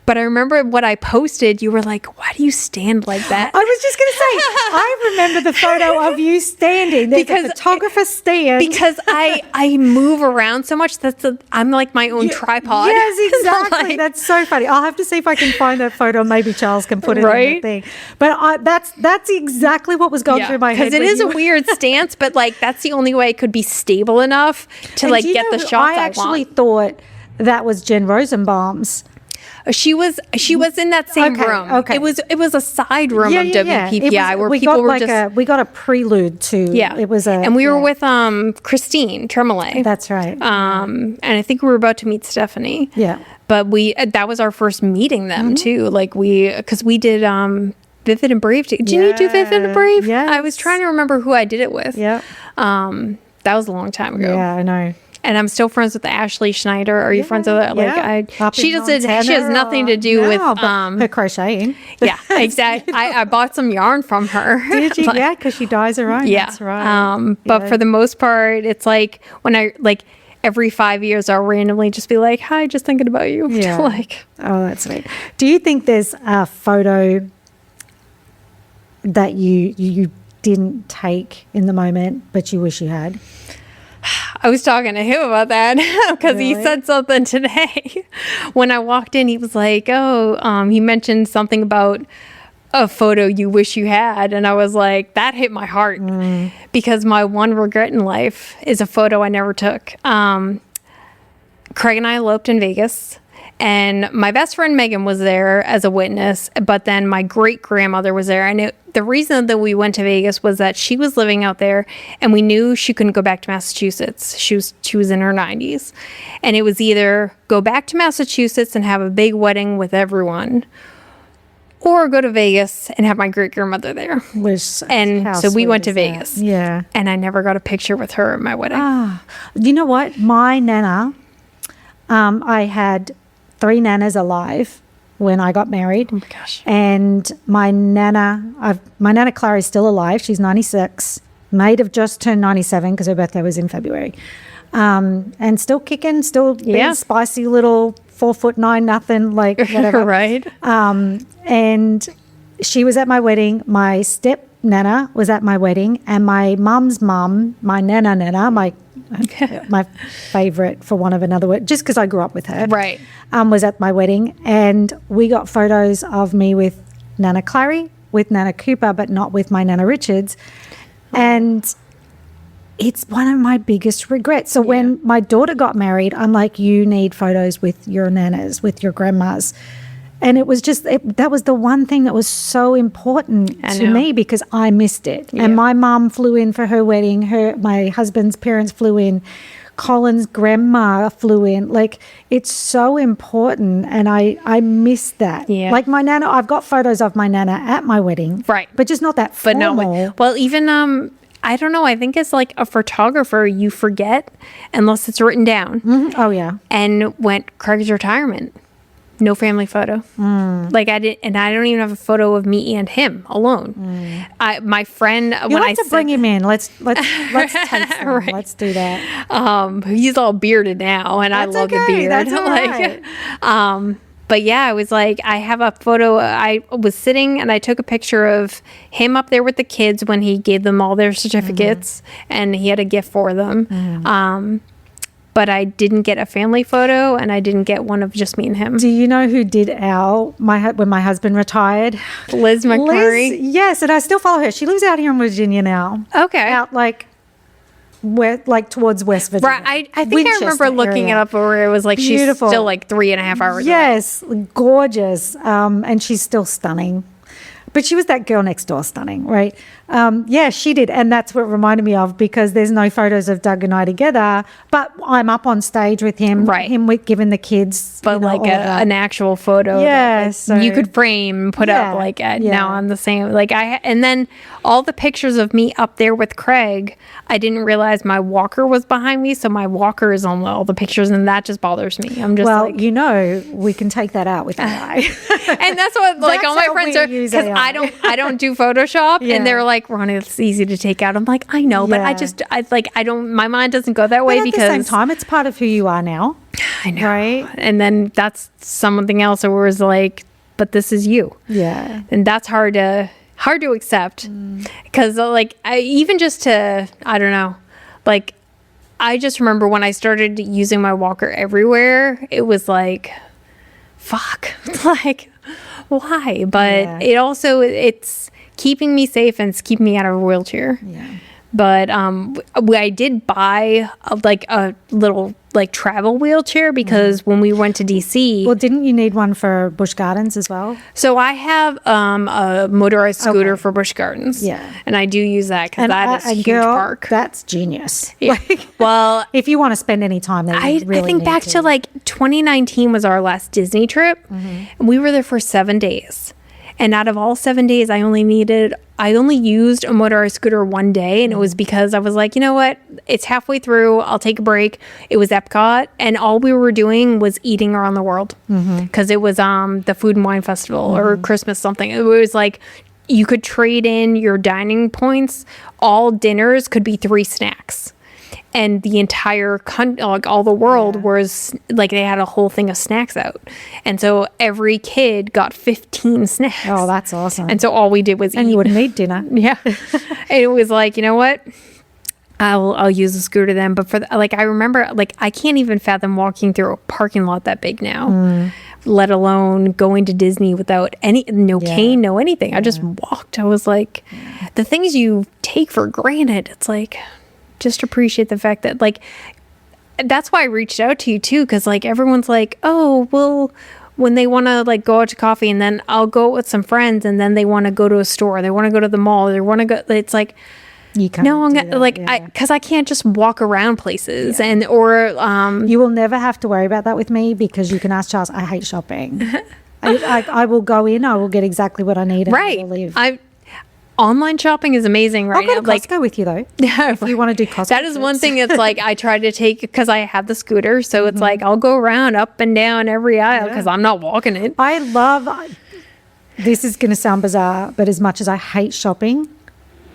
Speaker 1: But I remember what I posted, you were like, why do you stand like that?
Speaker 2: I was just going to say, I remember the photo of you standing. There's a photographer stand.
Speaker 1: Because I move around so much. I'm like my own tripod.
Speaker 2: Yes, exactly. That's so funny. I'll have to see if I can find that photo. Maybe Charles can put it in the thing. But that's exactly what was going through my head.
Speaker 1: Because it is a weird stance, but like that's the only way it could be stable enough to like get the shots I want.
Speaker 2: I actually thought that was Jen Rosenbaum's.
Speaker 1: She was in that same room.
Speaker 2: Okay.
Speaker 1: It was a side room of WPPI where
Speaker 2: we
Speaker 1: people
Speaker 2: got
Speaker 1: were
Speaker 2: like
Speaker 1: just
Speaker 2: we got a prelude to it was
Speaker 1: and we were with Christine Tremolay.
Speaker 2: That's right.
Speaker 1: And I think we were about to meet Stephanie.
Speaker 2: Yeah.
Speaker 1: But that was our first meeting them too. Like because we did Vivid and Brave. Did you do Vivid and Brave?
Speaker 2: Yeah.
Speaker 1: I was trying to remember who I did it with.
Speaker 2: Yeah.
Speaker 1: That was a long time ago.
Speaker 2: Yeah, I know.
Speaker 1: And I'm still friends with Ashley Schneider. Are you friends with her? Like she has nothing to do with
Speaker 2: her crocheting.
Speaker 1: Yeah, exactly. I bought some yarn from her.
Speaker 2: Did you? Yeah, because she dyes her own.
Speaker 1: Yeah,
Speaker 2: that's right.
Speaker 1: But for the most part, it's like when I every 5 years I'll randomly just be like, "Hi, just thinking about you."
Speaker 2: Yeah.
Speaker 1: Oh,
Speaker 2: that's sweet. Do you think there's a photo that you didn't take in the moment, but you wish you had?
Speaker 1: I was talking to him about that because he said something today. When I walked in, he was like, he mentioned something about a photo you wish you had. And I was like, that hit my heart because my one regret in life is a photo I never took. Craig and I eloped in Vegas. And my best friend Megan was there as a witness, but then my great grandmother was there. And the reason that we went to Vegas was that she was living out there, and we knew she couldn't go back to Massachusetts. She was in her 90s, and it was either go back to Massachusetts and have a big wedding with everyone, or go to Vegas and have my great grandmother there. So we went to Vegas.
Speaker 2: Yeah,
Speaker 1: and I never got a picture with her at my wedding.
Speaker 2: You know what? My nana, I had 3 nanas alive when I got married.
Speaker 1: Oh my gosh.
Speaker 2: And my nana Clara is still alive. She's 96. May have just turned 97 because her birthday was in February. And still kicking, still being spicy little 4'9" nothing, like whatever.
Speaker 1: Right.
Speaker 2: And she was at my wedding. My step nana was at my wedding, and my mum's mum, my nana, my favorite, for want of another word, just because I grew up with her,
Speaker 1: right,
Speaker 2: was at my wedding, and we got photos of me with Nana Clary, with Nana Cooper, but not with my Nana Richards. And it's one of my biggest regrets. So when my daughter got married, I'm like, you need photos with your nanas, with your grandmas. And it was just, that was the one thing that was so important to me because I missed it. Yeah. And my mum flew in for her wedding. My husband's parents flew in. Colin's grandma flew in. Like, it's so important. And I missed that. Yeah. Like my nana, I've got photos of my nana at my wedding.
Speaker 1: Right.
Speaker 2: But just not that formal.
Speaker 1: But no, well, even, I don't know. I think as like a photographer, you forget unless it's written down.
Speaker 2: Mm-hmm. Oh, yeah.
Speaker 1: And went Craig's retirement. No family photo. Like I didn't, and I don't even have a photo of me and him alone. My friend,
Speaker 2: you have to bring him in. Let's take some. Right. Let's do that.
Speaker 1: He's all bearded now, and I love the beard.
Speaker 2: That's all right.
Speaker 1: But yeah, I was like, I have a photo. I was sitting and I took a picture of him up there with the kids when he gave them all their certificates, and he had a gift for them. But I didn't get a family photo, and I didn't get one of just me and him.
Speaker 2: Do you know who did when my husband retired?
Speaker 1: Liz McMurray.
Speaker 2: Yes, and I still follow her. She lives out here in Virginia now.
Speaker 1: Okay.
Speaker 2: Out towards West Virginia.
Speaker 1: Right. I think I remember looking it up where it was like beautiful. She's still like 3.5 hours
Speaker 2: Yes, away. Gorgeous. And she's still stunning. But she was that girl next door stunning, right? Yeah, she did. And that's what it reminded me of, because there's no photos of Doug and I together, but I'm up on stage with him,
Speaker 1: Right.
Speaker 2: him with giving the kids,
Speaker 1: But like an actual photo
Speaker 2: Yeah,
Speaker 1: that like, you could frame and put up like now I'm the same. Like and then all the pictures of me up there with Craig, I didn't realize my walker was behind me. So my walker is on all the pictures, and that just bothers me. I'm just
Speaker 2: well, you know, we can take that out with AI.
Speaker 1: And that's what like all my friends are, because I don't do Photoshop, and they're like, Ronni, it's easy to take out. I'm like, I know, but I don't, my mind doesn't go that way,
Speaker 2: but
Speaker 1: because
Speaker 2: at the same time, it's part of who you are now.
Speaker 1: I know.
Speaker 2: Right.
Speaker 1: And then that's something else where it's like, but this is you.
Speaker 2: Yeah.
Speaker 1: And that's hard to accept, because like I don't know, like I just remember when I started using my walker everywhere, it was like, fuck, like why? But it's keeping me safe, and it's keeping me out of a wheelchair.
Speaker 2: Yeah.
Speaker 1: But I did buy a little like travel wheelchair, because when we went to DC.
Speaker 2: Well, didn't you need one for Busch Gardens as well?
Speaker 1: So I have a motorized scooter for Busch Gardens.
Speaker 2: Yeah.
Speaker 1: And I do use that, because that is a huge
Speaker 2: girl,
Speaker 1: park.
Speaker 2: That's genius.
Speaker 1: Yeah. Well,
Speaker 2: if you want to spend any time there,
Speaker 1: I think back to like 2019 was our last Disney trip. And we were there for 7 days. And out of all 7 days, I only used a motorized scooter one day. And it was because I was like, you know what? It's halfway through. I'll take a break. It was Epcot. And all we were doing was eating around the world. Because it was the Food and Wine Festival or Christmas something. It was like you could trade in your dining points. All dinners could be 3 snacks. And the entire like all the world was like, they had a whole thing of snacks out, and so every kid got 15 snacks.
Speaker 2: Oh, that's awesome!
Speaker 1: And so all we did was eat.
Speaker 2: And you wouldn't need dinner.
Speaker 1: Yeah, and it was like, you know what? I'll use the scooter then. But for like, I remember, like, I can't even fathom walking through a parking lot that big now, let alone going to Disney without cane, no anything. I just walked. I was like, the things you take for granted. It's like, just appreciate the fact that, like, that's why I reached out to you too, because like everyone's like, oh, well, when they want to like go out to coffee, and then I'll go with some friends, and then they want to go to a store, they want to go to the mall, they want to go. It's like,
Speaker 2: you can't.
Speaker 1: No, I'm gonna, like, because I can't just walk around places, or
Speaker 2: you will never have to worry about that with me, because you can ask Charles. I hate shopping. I will go in. I will get exactly what I need. And I will leave.
Speaker 1: Online shopping is amazing right now.
Speaker 2: I'll go to Costco with you though. If you want to do Costco.
Speaker 1: That is one thing. It's like I try to take, because I have the scooter. So it's like I'll go around up and down every aisle, because I'm not walking it.
Speaker 2: I love, this is going to sound bizarre, but as much as I hate shopping,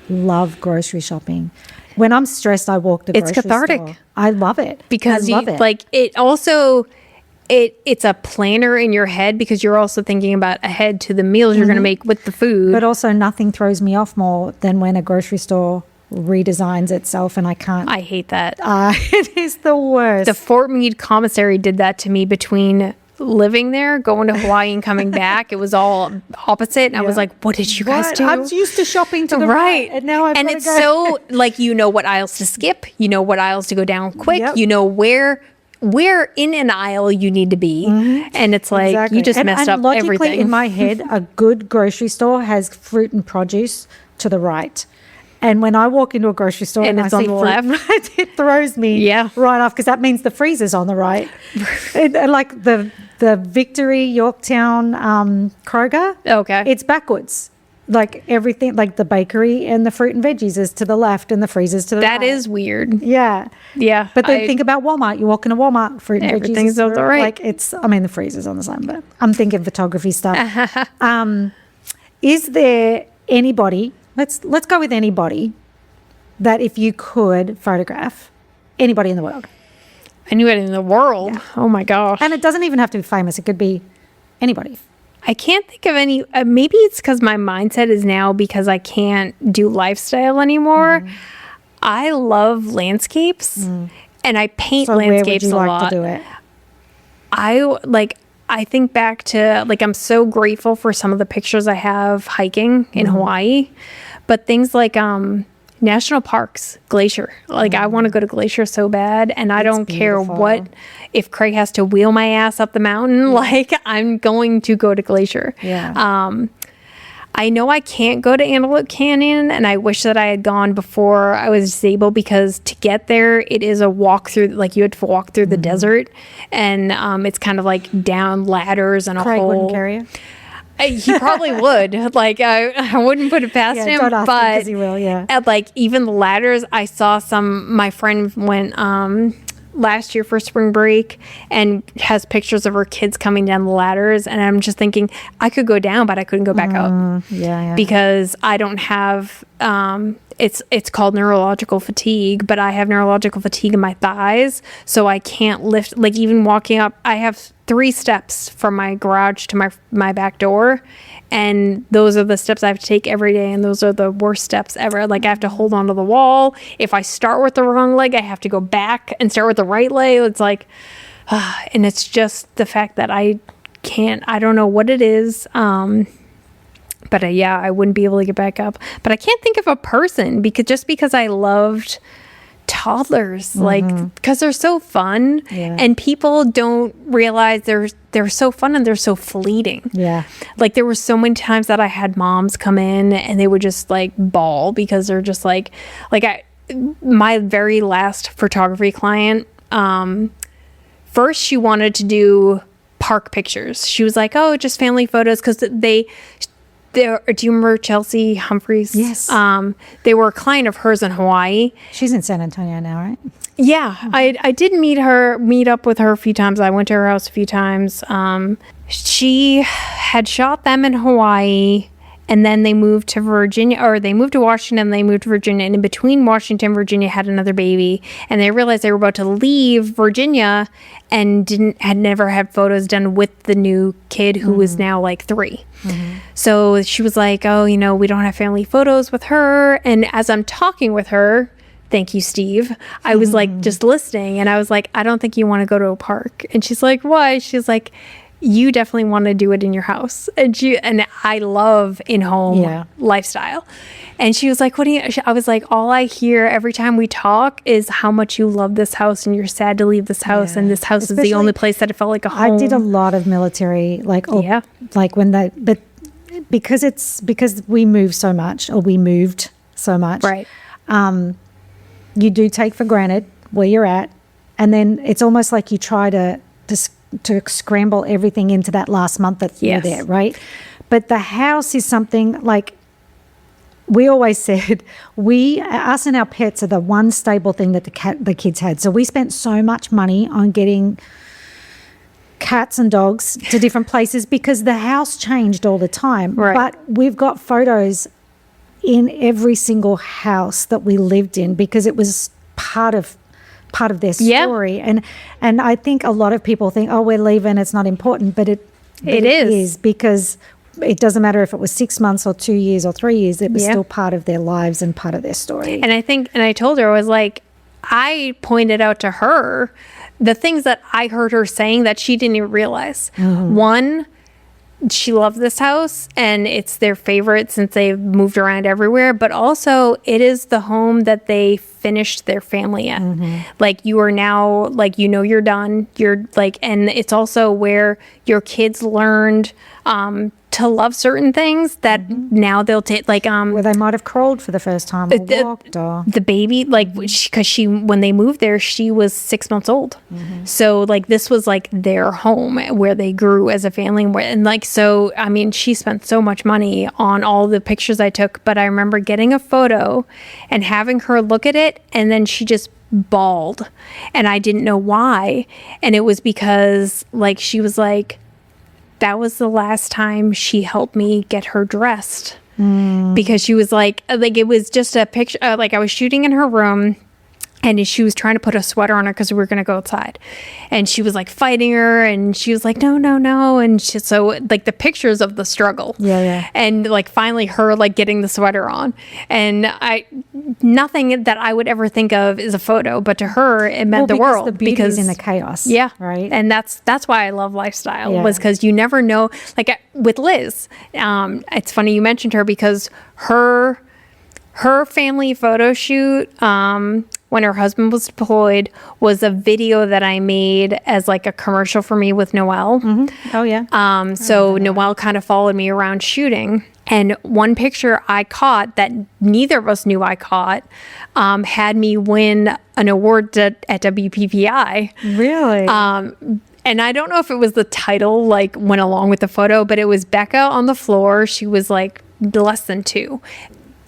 Speaker 2: love grocery shopping. When I'm stressed, I walk the grocery store. It's cathartic. I love it.
Speaker 1: Because like it also... It's a planner in your head, because you're also thinking about ahead to the meals you're going to make with the food.
Speaker 2: But also, nothing throws me off more than when a grocery store redesigns itself and I can't.
Speaker 1: I hate that.
Speaker 2: It is the worst.
Speaker 1: The Fort Meade commissary did that to me between living there, going to Hawaii and coming back. It was all opposite. And I was like, what did you guys do?
Speaker 2: I'm used to shopping to the right. And now I've got to go.
Speaker 1: So like, you know what aisles to skip. You know what aisles to go down quick. Yep. You know where in an aisle you need to be. And it's like, you just messed up
Speaker 2: logically,
Speaker 1: everything.
Speaker 2: In my head, a good grocery store has fruit and produce to the right. And when I walk into a grocery store and
Speaker 1: it's
Speaker 2: I
Speaker 1: on
Speaker 2: see
Speaker 1: the
Speaker 2: left, it throws me right off, because that means the freezer's on the right. And like the Victory Yorktown Kroger, it's backwards. Like everything, like the bakery and the fruit and veggies is to the left and the freezer's to the right.
Speaker 1: That is weird.
Speaker 2: Yeah.
Speaker 1: Yeah.
Speaker 2: But then think about Walmart. You walk into Walmart, fruit and veggies.
Speaker 1: Everything's on the right.
Speaker 2: Like the freezer's on the same, but I'm thinking photography stuff. Is there anybody, let's go with anybody, that if you could photograph anybody in the world?
Speaker 1: Anybody in the world? Yeah. Oh my gosh.
Speaker 2: And it doesn't even have to be famous. It could be anybody.
Speaker 1: I can't think of any. Maybe it's because my mindset is now, because I can't do lifestyle anymore. I love landscapes, and I paint landscapes a lot. Where would you like to do it? I think back to, like, I'm so grateful for some of the pictures I have hiking in Hawaii, but things like national parks, Glacier. Like, I want to go to Glacier so bad, and I don't care what, if Craig has to wheel my ass up the mountain, like, I'm going to go to Glacier.
Speaker 2: Yeah.
Speaker 1: I know I can't go to Antelope Canyon, and I wish that I had gone before I was disabled, because to get there, it is a walk through, like you had to walk through the desert, and it's kind of like down ladders and
Speaker 2: Craig
Speaker 1: a
Speaker 2: wouldn't
Speaker 1: whole.
Speaker 2: carry you.
Speaker 1: He probably would. Like I wouldn't put it past him,
Speaker 2: don't ask him,
Speaker 1: but
Speaker 2: 'cause he will, yeah.
Speaker 1: at like even the ladders, I saw some. My friend went last year for spring break and has pictures of her kids coming down the ladders, and I'm just thinking I could go down, but I couldn't go back up.
Speaker 2: Yeah.
Speaker 1: Because I don't have it's called neurological fatigue, but I have neurological fatigue in my thighs, so I can't lift. Like even walking up, I have 3 steps from my garage to my back door, and those are the steps I have to take every day, and those are the worst steps ever. Like I have to hold onto the wall. If I start with the wrong leg, I have to go back and start with the right leg. It's like and it's just the fact that I don't know what it is. But I wouldn't be able to get back up. But I can't think of a person, because I loved toddlers, like, because they're so fun, and people don't realize they're so fun and they're so fleeting.
Speaker 2: Yeah.
Speaker 1: Like there were so many times that I had moms come in and they would just like bawl, because they're just my very last photography client, first she wanted to do park pictures. She was like, oh, just family photos, because do you remember Chelsea Humphreys?
Speaker 2: Yes.
Speaker 1: They were a client of hers in Hawaii.
Speaker 2: She's in San Antonio now, right?
Speaker 1: Yeah, I did meet up with her a few times. I went to her house a few times. She had shot them in Hawaii, and then they moved to Virginia, or they moved to Washington, they moved to Virginia, and in between Washington and Virginia had another baby, and they realized they were about to leave Virginia and had never had photos done with the new kid, who was now like 3. So she was like, oh, we don't have family photos with her. And as I'm talking with her, thank you, Steve, I was like just listening, and I was like, I don't think you want to go to a park. And she's like, why? She's like, you definitely want to do it in your house. And I love in-home lifestyle. And she was like, what do you, I was like, all I hear every time we talk is how much you love this house and you're sad to leave this house. And this house is the only place that it felt like a home.
Speaker 2: I did a lot of military, like when but because we moved so much,
Speaker 1: Right.
Speaker 2: You do take for granted where you're at. And then it's almost like you try to scramble everything into that last month that you're there, right? But the house is something like we always said, us and our pets are the one stable thing that the kids had. So we spent so much money on getting cats and dogs to different places because the house changed all the time.
Speaker 1: Right.
Speaker 2: But we've got photos in every single house that we lived in because it was part of their story. And I think a lot of people think, oh, we're leaving, it's not important, but it is, because it doesn't matter if it was 6 months or 2 years or 3 years, it was still part of their lives and part of their story.
Speaker 1: And I told her, I was like, I pointed out to her the things that I heard her saying that she didn't even realize. One, she loved this house and it's their favorite since they've moved around everywhere, but also it is the home that they finished their family at. Like you are now, like, you're done. You're like, and it's also where your kids learned to love certain things that now they'll take, like
Speaker 2: where they might have crawled for the first time or walked, or
Speaker 1: the baby, like, because she when they moved there, she was 6 months old. So like this was like their home where they grew as a family, and like, so I mean, she spent so much money on all the pictures I took, but I remember getting a photo and having her look at it, and then she just bawled, and I didn't know why, and it was because like she was like, that was the last time she helped me get her dressed, because she was like it was just a picture, like I was shooting in her room and she was trying to put a sweater on her because we were going to go outside, and she was like fighting her, and she was like, no. And so like the pictures of the struggle. And like finally her like getting the sweater on, and nothing that I would ever think of is a photo, but to her it meant the world,
Speaker 2: the beauty is in the chaos. Right.
Speaker 1: And that's why I love lifestyle, was because you never know. Like with Liz, it's funny you mentioned her, because her family photo shoot when her husband was deployed was a video that I made as like a commercial for me with Noelle.
Speaker 2: Oh yeah.
Speaker 1: So Noelle kind of followed me around shooting, And one picture I caught that neither of us knew I caught had me win an award at WPPI.
Speaker 2: Really?
Speaker 1: And I don't know if it was the title like went along with the photo, but it was Becca on the floor. She was like less than 2.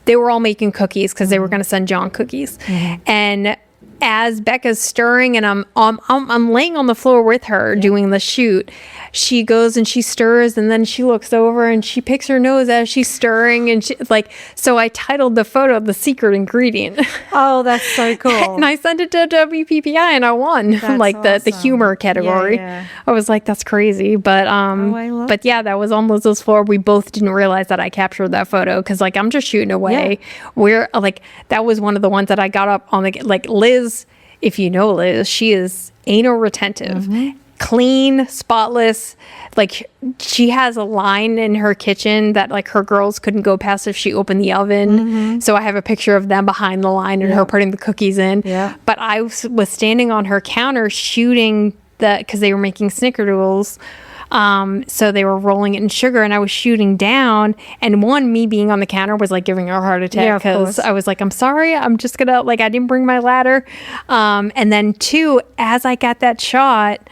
Speaker 1: They were all making cookies because they were going to send John cookies. And as Becca's stirring and I'm laying on the floor with her doing the shoot, she goes and she stirs and then she looks over and she picks her nose as she's stirring and she like, so I titled the photo "The Secret Ingredient."
Speaker 2: Oh, that's so cool.
Speaker 1: And I sent it to WPPI and I won like the humor category. I was like, that's crazy. But but yeah, that was on Liz's floor. We both didn't realize that I captured that photo because like I'm just shooting away. We're like, that was one of the ones that I got up on the, like Liz, if you know Liz, she is anal retentive. Clean, spotless. Like she has a line in her kitchen that like her girls couldn't go past if she opened the oven. So I have a picture of them behind the line and her putting the cookies in. But I was standing on her counter shooting because they were making snickerdoodles. So they were rolling it in sugar and I was shooting down, and me being on the counter was like giving her a heart attack because I was like, I'm sorry, I'm just gonna, like, I didn't bring my ladder. And then 2, as I got that shot,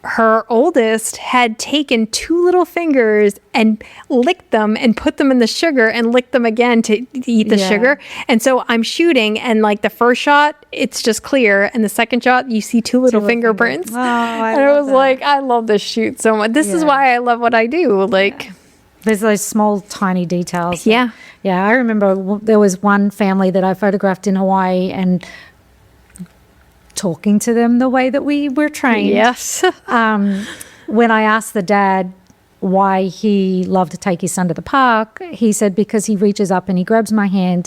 Speaker 1: her oldest had taken 2 little fingers and licked them and put them in the sugar and licked them again to eat the sugar. And so I'm shooting and like the first shot, it's just clear. And the second shot, you see 2 little fingerprints.
Speaker 2: Oh, I
Speaker 1: and I was like, I love this shoot so much. This is why I love what I do. Like,
Speaker 2: there's those small, tiny details.
Speaker 1: Yeah.
Speaker 2: Yeah. I remember there was one family that I photographed in Hawaii and talking to them the way that we were trained.
Speaker 1: Yes.
Speaker 2: When I asked the dad why he loved to take his son to the park, he said because he reaches up and he grabs my hand,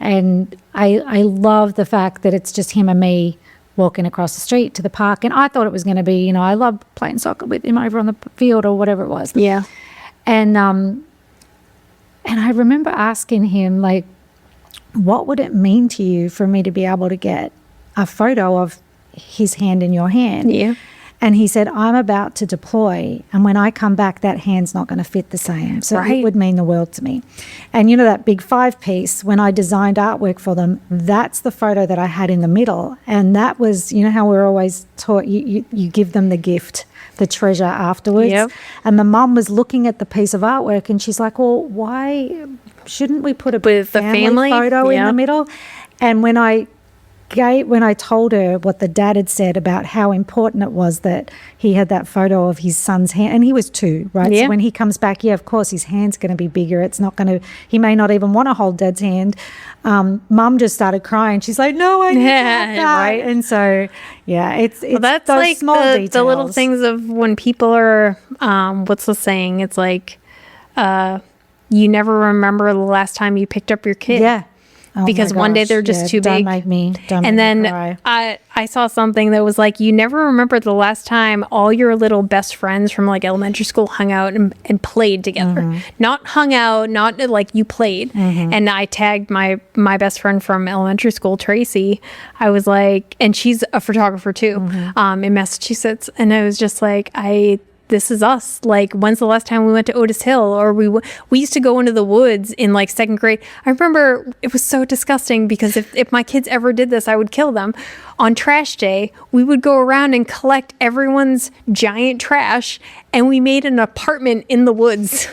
Speaker 2: and I love the fact that it's just him and me walking across the street to the park. And I thought it was going to be, you know, I love playing soccer with him over on the field or whatever it was.
Speaker 1: Yeah.
Speaker 2: And I remember asking him, like, what would it mean to you for me to be able to get a photo of his hand in your hand?
Speaker 1: Yeah.
Speaker 2: And he said, I'm about to deploy, and when I come back, that hand's not going to fit the same. So it would mean the world to me. And you know that big 5-piece, when I designed artwork for them, that's the photo that I had in the middle. And that was, you know how we're always taught, you give them the gift, the treasure afterwards.
Speaker 1: Yep.
Speaker 2: And the mum was looking at the piece of artwork and she's like, well, why shouldn't we put a family photo in the middle? And when I told her what the dad had said about how important it was that he had that photo of his son's hand, and he was 2, right?
Speaker 1: Yeah.
Speaker 2: So when he comes back, of course, his hand's going to be bigger. It's not going to, he may not even want to hold dad's hand. Mum just started crying. She's like, no, I need to have that.
Speaker 1: Right.
Speaker 2: And so, it's
Speaker 1: that's
Speaker 2: those
Speaker 1: like
Speaker 2: small details.
Speaker 1: the little things of when people are, what's the saying? It's like, you never remember the last time you picked up your kid.
Speaker 2: Yeah. Oh
Speaker 1: because one day they're just too big.
Speaker 2: Don't make me cry.
Speaker 1: I saw something that was like, you never remember the last time all your little best friends from like elementary school hung out and played together. Not hung out, not like you played. And I tagged my best friend from elementary school, Tracy. I was like, and she's a photographer too, in Massachusetts. And I was just like, this is us. Like, when's the last time we went to Otis Hill? Or we used to go into the woods in like 2nd grade. I remember it was so disgusting because if my kids ever did this, I would kill them. On trash day, we would go around and collect everyone's giant trash, and we made an apartment in the woods.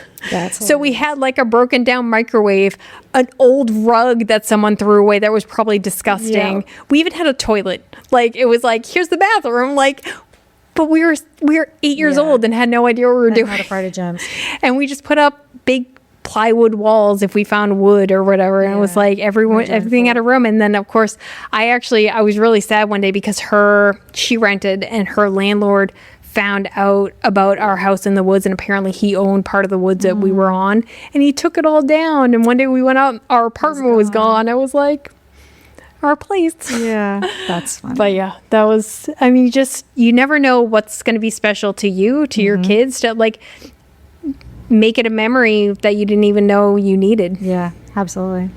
Speaker 1: So we had like a broken down microwave, an old rug that someone threw away that was probably disgusting. Yeah. We even had a toilet. Like, it was like, here's the bathroom. Like, but we were 8 years old and had no idea what we were doing.
Speaker 2: Not afraid of germs.
Speaker 1: And we just put up big plywood walls if we found wood or whatever. And it was like everything had a room. And then of course, I was really sad one day because she rented and her landlord found out about our house in the woods, and apparently he owned part of the woods that we were on, and he took it all down. And one day we went out, our apartment was gone. I was like, our place.
Speaker 2: Yeah, that's funny.
Speaker 1: But yeah, that was, I mean, you never know what's going to be special to you, to your kids, to like make it a memory that you didn't even know you needed.
Speaker 2: Yeah, absolutely.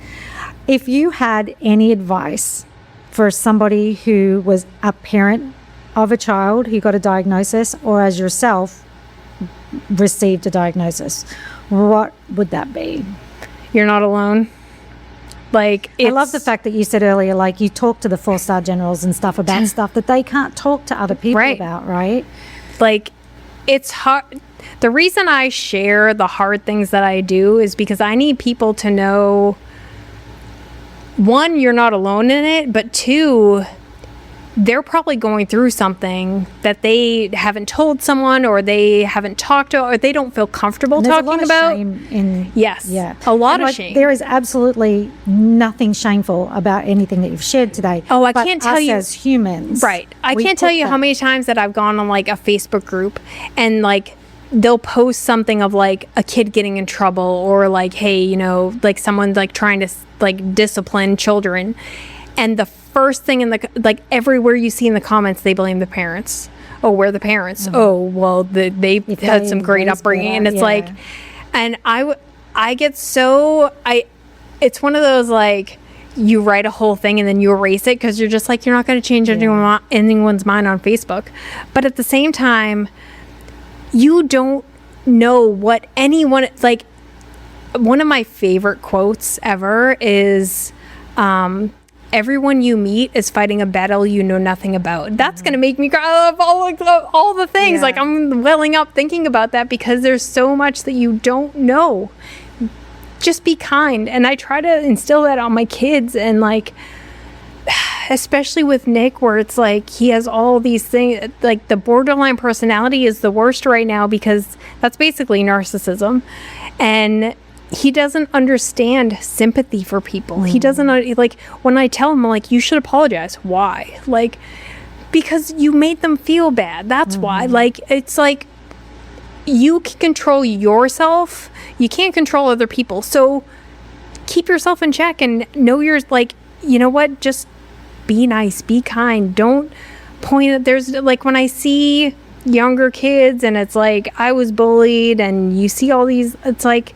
Speaker 2: If you had any advice for somebody who was a parent of a child who got a diagnosis, or as yourself received a diagnosis, what would that be?
Speaker 1: You're not alone. Like,
Speaker 2: I love the fact that you said earlier, like, you talk to the 4-star generals and stuff about stuff that they can't talk to other people about, right?
Speaker 1: Like, it's hard. The reason I share the hard things that I do is because I need people to know, one, you're not alone in it, but two, they're probably going through something that they haven't told someone, or they haven't talked to, or they don't feel comfortable talking about. A lot of shame.
Speaker 2: There is absolutely nothing shameful about anything that you've shared today.
Speaker 1: Oh, I can't tell you
Speaker 2: as humans.
Speaker 1: Right. I can't tell you how many times that I've gone on like a Facebook group and like they'll post something of like a kid getting in trouble, or like, hey, you know, like someone like trying to like discipline children, and the first thing in the, like, everywhere you see in the comments, they blame the parents. Oh, we're the parents. Oh, well, they had some great upbringing. And it's like, and I get so, it's one of those, like, you write a whole thing and then you erase it because you're just like, you're not going to change anyone's mind on Facebook. But at the same time, you don't know what anyone, like, one of my favorite quotes ever is, everyone you meet is fighting a battle you know nothing about. That's going to make me cry. I love all the things. Like, I'm welling up thinking about that because there's so much that you don't know. Just be kind. And I try to instill that on my kids, and like, especially with Nick, where it's like he has all these things, like the borderline personality is the worst right now because that's basically narcissism. And he doesn't understand sympathy for people. He doesn't, like, when I tell him, like, you should apologize. Why? Like, because you made them feel bad. That's why. Like, it's like, you can control yourself. You can't control other people. So keep yourself in check and know you're, like, you know what? Just be nice, be kind. Don't point at, there's, like, when I see younger kids and it's like, I was bullied, and you see all these, it's like,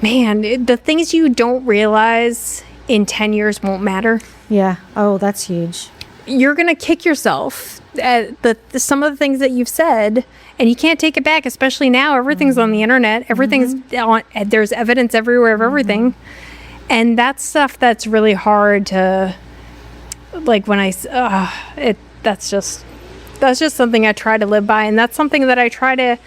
Speaker 1: man, the things you don't realize in 10 years won't matter.
Speaker 2: Yeah. Oh, that's huge.
Speaker 1: You're going to kick yourself at some of the things that you've said, and you can't take it back, especially now. Everything's on the internet. Everything's on, there's evidence everywhere of everything. And that's stuff that's really hard to, like, when that's just something I try to live by. And that's something that I try to,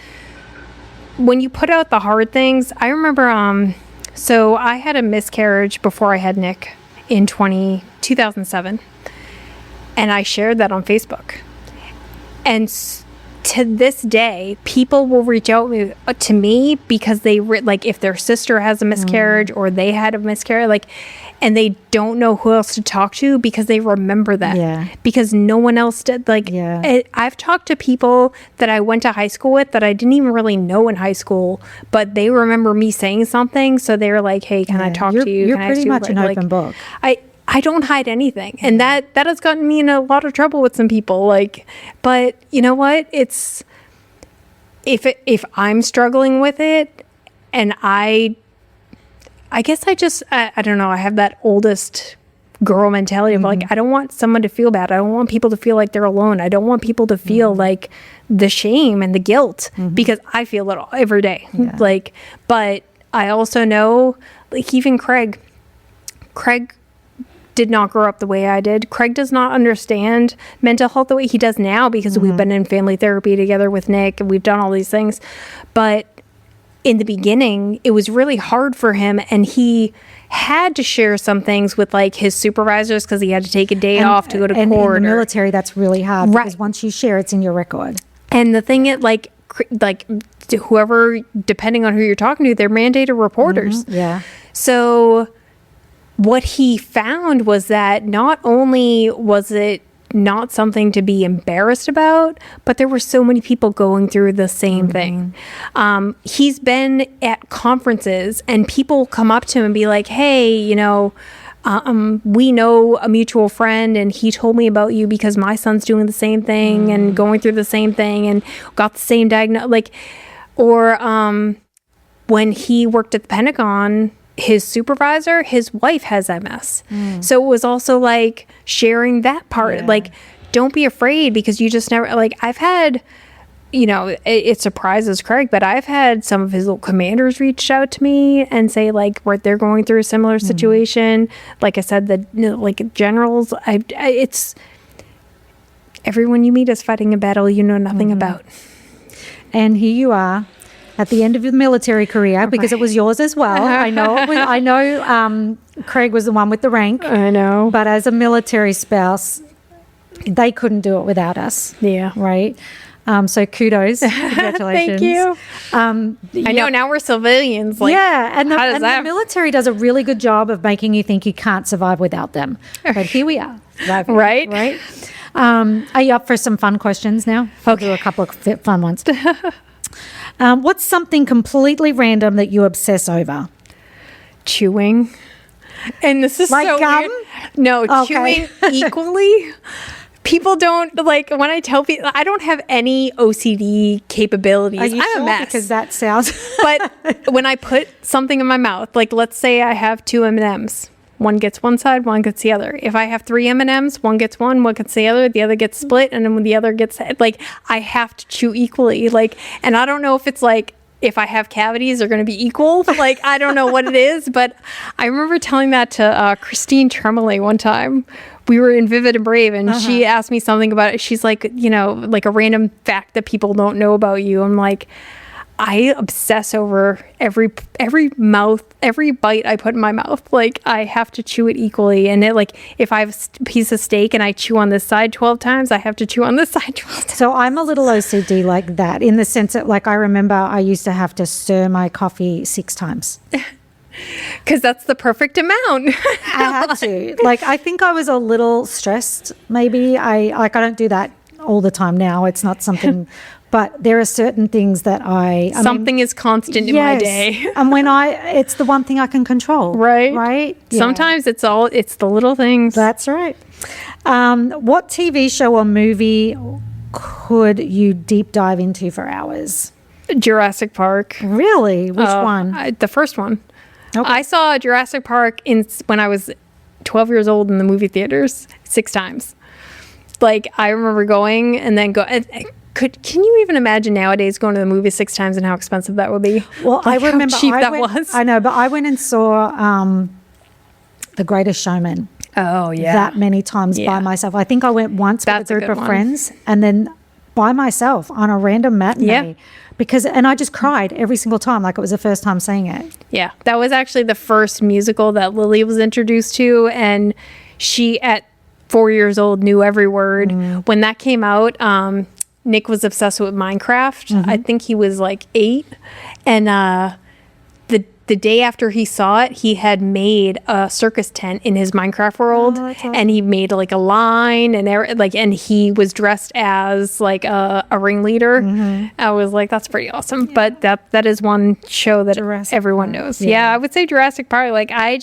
Speaker 1: when you put out the hard things. I remember, so I had a miscarriage before I had Nick in 2007. And I shared that on Facebook. And to this day, people will reach out to me because they, like, if their sister has a miscarriage or they had a miscarriage, like, and they don't know who else to talk to because they remember that because no one else did. Like, I've talked to people that I went to high school with that I didn't even really know in high school, but they remember me saying something. So they were like, hey, can I talk to you?
Speaker 2: You're pretty much an open book.
Speaker 1: I don't hide anything. And that has gotten me in a lot of trouble with some people. Like, but you know what? It's, if I'm struggling with it, and I guess I don't know, I have that oldest girl mentality of like, I don't want someone to feel bad. I don't want people to feel like they're alone. I don't want people to feel like the shame and the guilt because I feel it every day. Like, but I also know, like, even Craig did not grow up the way I did. Craig does not understand mental health the way he does now because we've been in family therapy together with Nick and we've done all these things. But in the beginning, it was really hard for him, and he had to share some things with like his supervisors because he had to take a day off to go to court.
Speaker 2: In the military, that's really hard because once you share, it's in your record.
Speaker 1: And the thing is, like whoever, depending on who you're talking to, they're mandated reporters. So what he found was that not only was it not something to be embarrassed about, but there were so many people going through the same thing. He's been at conferences and people come up to him and be like, hey, you know, we know a mutual friend and he told me about you because my son's doing the same thing and going through the same thing and got the same diagnosis. Like, or when he worked at the Pentagon, his supervisor, his wife has MS. So it was also like sharing that part. Like, don't be afraid because you just never, like, I've had it surprises Craig, but I've had some of his little commanders reach out to me and say like they're going through a similar situation. Like I said, like generals, it's everyone you meet is fighting a battle you know nothing about.
Speaker 2: And here you are at the end of your military career, because it was yours as well. I know Craig was the one with the rank.
Speaker 1: I know.
Speaker 2: But as a military spouse, they couldn't do it without us.
Speaker 1: Yeah.
Speaker 2: Right? So kudos. Congratulations.
Speaker 1: Thank you. I know, now we're civilians. Like,
Speaker 2: and the military does a really good job of making you think you can't survive without them. But here we are. Right? Are you up for some fun questions now? I'll do a couple of fun ones. What's something completely random that you obsess over?
Speaker 1: Chewing. And this is
Speaker 2: like
Speaker 1: so
Speaker 2: gum?
Speaker 1: weird. No, chewing equally. People don't, like, when I tell people, I don't have any OCD capabilities. I'm a mess.
Speaker 2: Because that sounds...
Speaker 1: But when I put something in my mouth, like, let's say I have 2 M&Ms. One gets one side, one gets the other. If I have 3 M&Ms, one gets one gets the other gets split, and then when the other gets, like, I have to chew equally. Like, and I don't know if it's like, if I have cavities, they're going to be equal. Like, I don't know what it is, but I remember telling that to Christine Tremblay one time. We were in Vivid and Brave, and she asked me something about it. She's like, like a random fact that people don't know about you. I'm like, I obsess over every bite I put in my mouth. Like, I have to chew it equally. And it, like, if I have a piece of steak and I chew on this side 12 times, I have to chew on this side 12 times. So
Speaker 2: I'm a little OCD like that, in the sense that, like, I remember I used to have to stir my coffee 6 times.
Speaker 1: Because that's the perfect amount.
Speaker 2: I had to. Like, I think I was a little stressed, maybe. I don't do that all the time now. It's not something... But there are certain things that something
Speaker 1: is constant in my day.
Speaker 2: And it's the one thing I can control. Right? Yeah.
Speaker 1: Sometimes it's the little things.
Speaker 2: That's right. What TV show or movie could you deep dive into for hours?
Speaker 1: Jurassic Park.
Speaker 2: Really? Which one?
Speaker 1: The first one.
Speaker 2: Okay.
Speaker 1: I saw Jurassic Park when I was 12 years old in the movie theaters 6 times. Like, I remember going and then can you even imagine nowadays going to the movie 6 times and how expensive that would be?
Speaker 2: Well,
Speaker 1: like,
Speaker 2: I remember
Speaker 1: how cheap that was.
Speaker 2: I know, but I went and saw The Greatest Showman.
Speaker 1: Oh, yeah.
Speaker 2: That many times by myself. I think I went once with a group of friends, and then by myself on a random matinee. Yeah. And I just cried every single time, like it was the first time seeing it. Yeah.
Speaker 1: That was actually the first musical that Lily was introduced to, and she, at 4 years old, knew every word. When that came out, Nick was obsessed with Minecraft. I think he was like 8. And the day after he saw it, he had made a circus tent in his Minecraft world. Oh, that's awesome. And he made like a line and he was dressed as like a ringleader. I was like, that's pretty awesome. Yeah. But that is one show that everyone knows. Yeah, I would say Jurassic Park. Like, I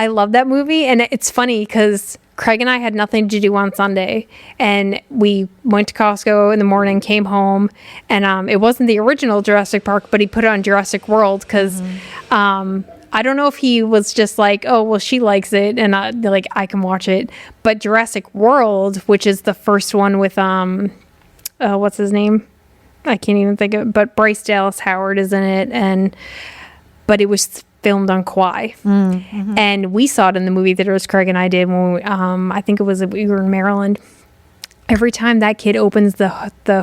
Speaker 1: love that movie. And it's funny because Craig and I had nothing to do on Sunday, and we went to Costco in the morning, came home, and it wasn't the original Jurassic Park, but he put it on Jurassic World because I don't know if he was just like, oh, well, she likes it, and I can watch it. But Jurassic World, which is the first one with what's his name? I can't even think of it, but Bryce Dallas Howard is in it, but it was filmed on Kauai. And we saw it in the movie theaters, Craig and I did, when I think we were in Maryland. Every time that kid opens the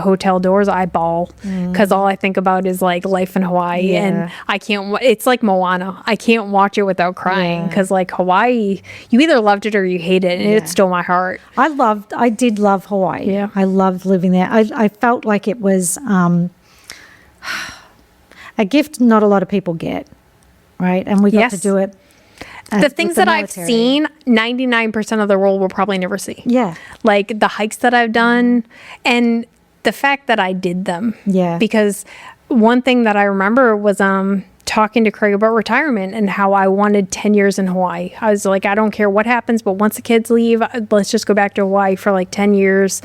Speaker 1: hotel doors, I bawl because all I think about is like life in Hawaii. And I can't, it's like Moana. I can't watch it without crying because like Hawaii, you either loved it or you hate it, and it stole my heart.
Speaker 2: I did love Hawaii. Yeah. I loved living there. I felt like it was a gift not a lot of people get. Right. And we got to do it.
Speaker 1: The things that I've seen, 99% of the world will probably never see.
Speaker 2: Yeah.
Speaker 1: Like the hikes that I've done and the fact that I did them. Yeah. Because one thing that I remember was talking to Craig about retirement and how I wanted 10 years in Hawaii. I was like, I don't care what happens, but once the kids leave, let's just go back to Hawaii for like 10 years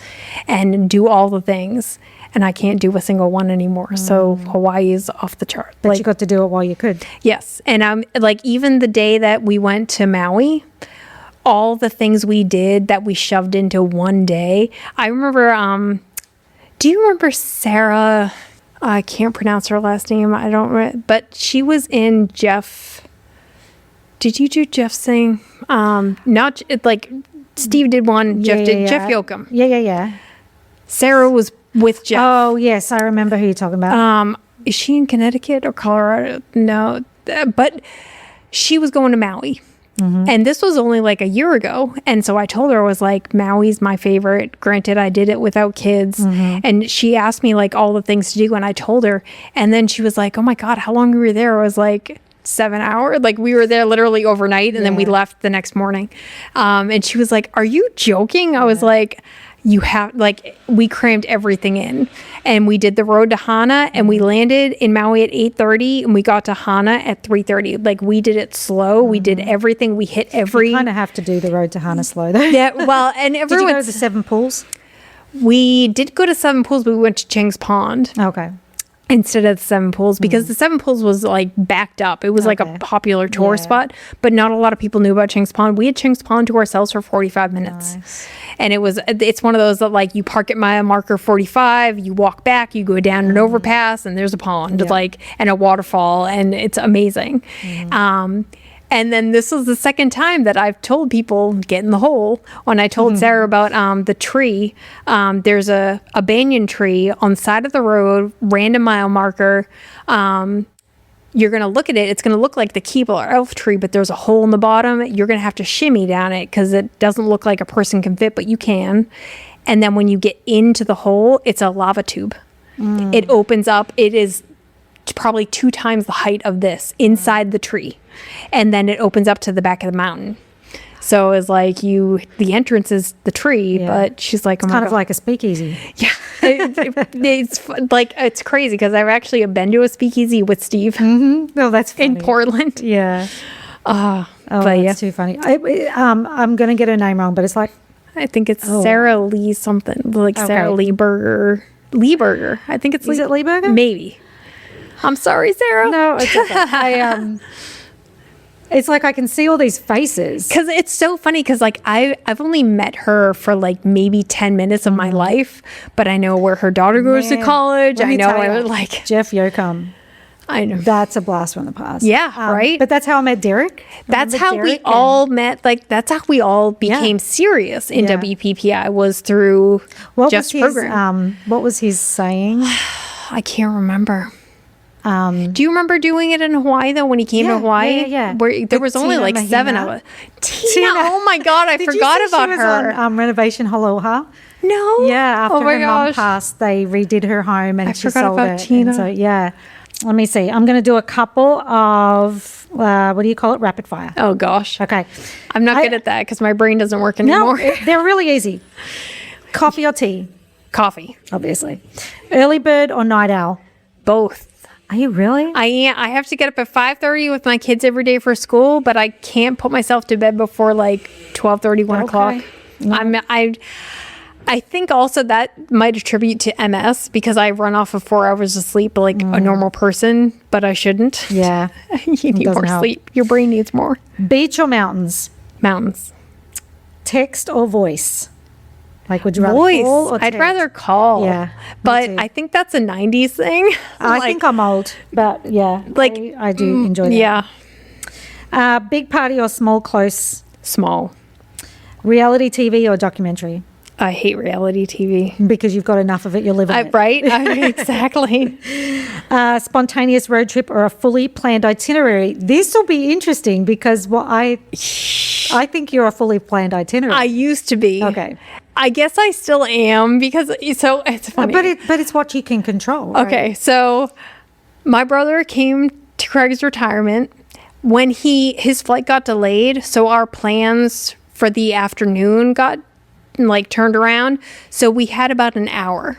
Speaker 1: and do all the things. And I can't do a single one anymore. So Hawaii is off the chart.
Speaker 2: But you got to do it while you could.
Speaker 1: Yes. And like, even the day that we went to Maui, all the things we did that we shoved into one day. I remember Do you remember Sarah? I can't pronounce her last name. I don't remember, but she was in Jeff. Did you do Jeff's thing? Not like Steve did one. Jeff did Jeff Yoakum.
Speaker 2: Yeah.
Speaker 1: Sarah was with Jeff.
Speaker 2: Oh, yes. I remember who you're talking about.
Speaker 1: Is she in Connecticut or Colorado? No, but she was going to Maui. And this was only like a year ago. And so I told her, I was like, Maui's my favorite. Granted, I did it without kids. And she asked me like all the things to do. And I told her. And then she was like, oh my God, how long were you there? I was like, 7 hours. Like we were there literally overnight. And then we left the next morning. And she was like, are you joking? I was like, you have, like, we crammed everything in, and we did the road to Hana, and we landed in Maui at 8:30, and we got to Hana at 3:30. Like, we did it slow. We did everything. We hit every.
Speaker 2: You kind of have to do the road to Hana slow, though.
Speaker 1: Yeah, well, and everyone.
Speaker 2: Did you go to the 7 pools?
Speaker 1: We did go to 7 pools, but we went to Ching's Pond.
Speaker 2: Okay.
Speaker 1: Instead of the 7 pools, because the 7 pools was like backed up. It was like a popular tour spot, but not a lot of people knew about Ching's Pond. We had Ching's Pond to ourselves for 45 minutes.
Speaker 2: Nice.
Speaker 1: And it's one of those that like you park at mile marker 45, you walk back, you go down an overpass, and there's a pond like and a waterfall, and it's amazing. And then this was the second time that I've told people get in the hole. When I told Sarah about the tree, there's a banyan tree on the side of the road, random mile marker. You're going to look at it. It's going to look like the Keebler elf tree, but there's a hole in the bottom. You're going to have to shimmy down it because it doesn't look like a person can fit, but you can. And then when you get into the hole, it's a lava tube. It opens up. It is probably 2 times the height of this inside the tree. And then it opens up to the back of the mountain. So it's like the entrance is the tree, but she's like, oh
Speaker 2: it's
Speaker 1: my
Speaker 2: kind
Speaker 1: God.
Speaker 2: of like a speakeasy.
Speaker 1: Yeah. It's like, it's crazy because I've actually been to a speakeasy with Steve
Speaker 2: No, that's funny.
Speaker 1: in Portland.
Speaker 2: Yeah.
Speaker 1: But
Speaker 2: that's too funny. I'm going to get her name wrong, but it's like.
Speaker 1: I think it's Sarah Lee something, like Sarah Lieberger. Lieberger. I think it's
Speaker 2: Is it Lieberger?
Speaker 1: Maybe. I'm sorry, Sarah.
Speaker 2: No, it's okay. It's like I can see all these faces.
Speaker 1: Because it's so funny because like I've only met her for like maybe 10 minutes of my life, but I know where her daughter goes to college. I know where like
Speaker 2: Jeff Yoakum.
Speaker 1: I know.
Speaker 2: That's a blast from the past.
Speaker 1: Yeah, right?
Speaker 2: But that's how I met Derek.
Speaker 1: That's how we all met. Like that's how we all became serious in WPPI was through Jeff's program.
Speaker 2: What was his saying?
Speaker 1: I can't remember. Do you remember doing it in Hawaii though? When he came to Hawaii, where there was only like Tina 7 of us. Tina, oh my God, I forgot about her.
Speaker 2: She was on Renovation Aloha.
Speaker 1: No,
Speaker 2: yeah. After her mom passed, they redid her home and she sold it.
Speaker 1: Tina.
Speaker 2: And so let me see. I'm going to do a couple of what do you call it? Rapid fire.
Speaker 1: Oh gosh.
Speaker 2: Okay.
Speaker 1: I'm not good at that because my brain doesn't work anymore.
Speaker 2: No, they're really easy. Coffee or tea?
Speaker 1: Coffee,
Speaker 2: obviously. Early bird or night owl?
Speaker 1: Both.
Speaker 2: Are you really?
Speaker 1: I am. I have to get up at 5:30 with my kids every day for school, but I can't put myself to bed before like 12:30, 1 o'clock. No. I think also that might attribute to MS because I run off of 4 hours of sleep like a normal person, but I shouldn't.
Speaker 2: Yeah.
Speaker 1: You need more sleep. Your brain needs more.
Speaker 2: Beach or mountains?
Speaker 1: Mountains.
Speaker 2: Text or voice? Like, would you rather
Speaker 1: voice?
Speaker 2: Call or text?
Speaker 1: I'd rather call.
Speaker 2: Yeah.
Speaker 1: But I think that's a 90s thing.
Speaker 2: I think I'm old, but yeah.
Speaker 1: Like,
Speaker 2: I do enjoy that.
Speaker 1: Yeah.
Speaker 2: Big party or small, close?
Speaker 1: Small.
Speaker 2: Reality TV or documentary?
Speaker 1: I hate reality TV.
Speaker 2: Because you've got enough of it, you're living it.
Speaker 1: Right? Exactly.
Speaker 2: Spontaneous road trip or a fully planned itinerary. This will be interesting because I think you're a fully planned itinerary.
Speaker 1: I used to be.
Speaker 2: Okay.
Speaker 1: I guess I still am because so it's funny.
Speaker 2: But it's what you can control. Right?
Speaker 1: Okay. So my brother came to Craig's retirement when his flight got delayed. So our plans for the afternoon got like turned around. So we had about an hour.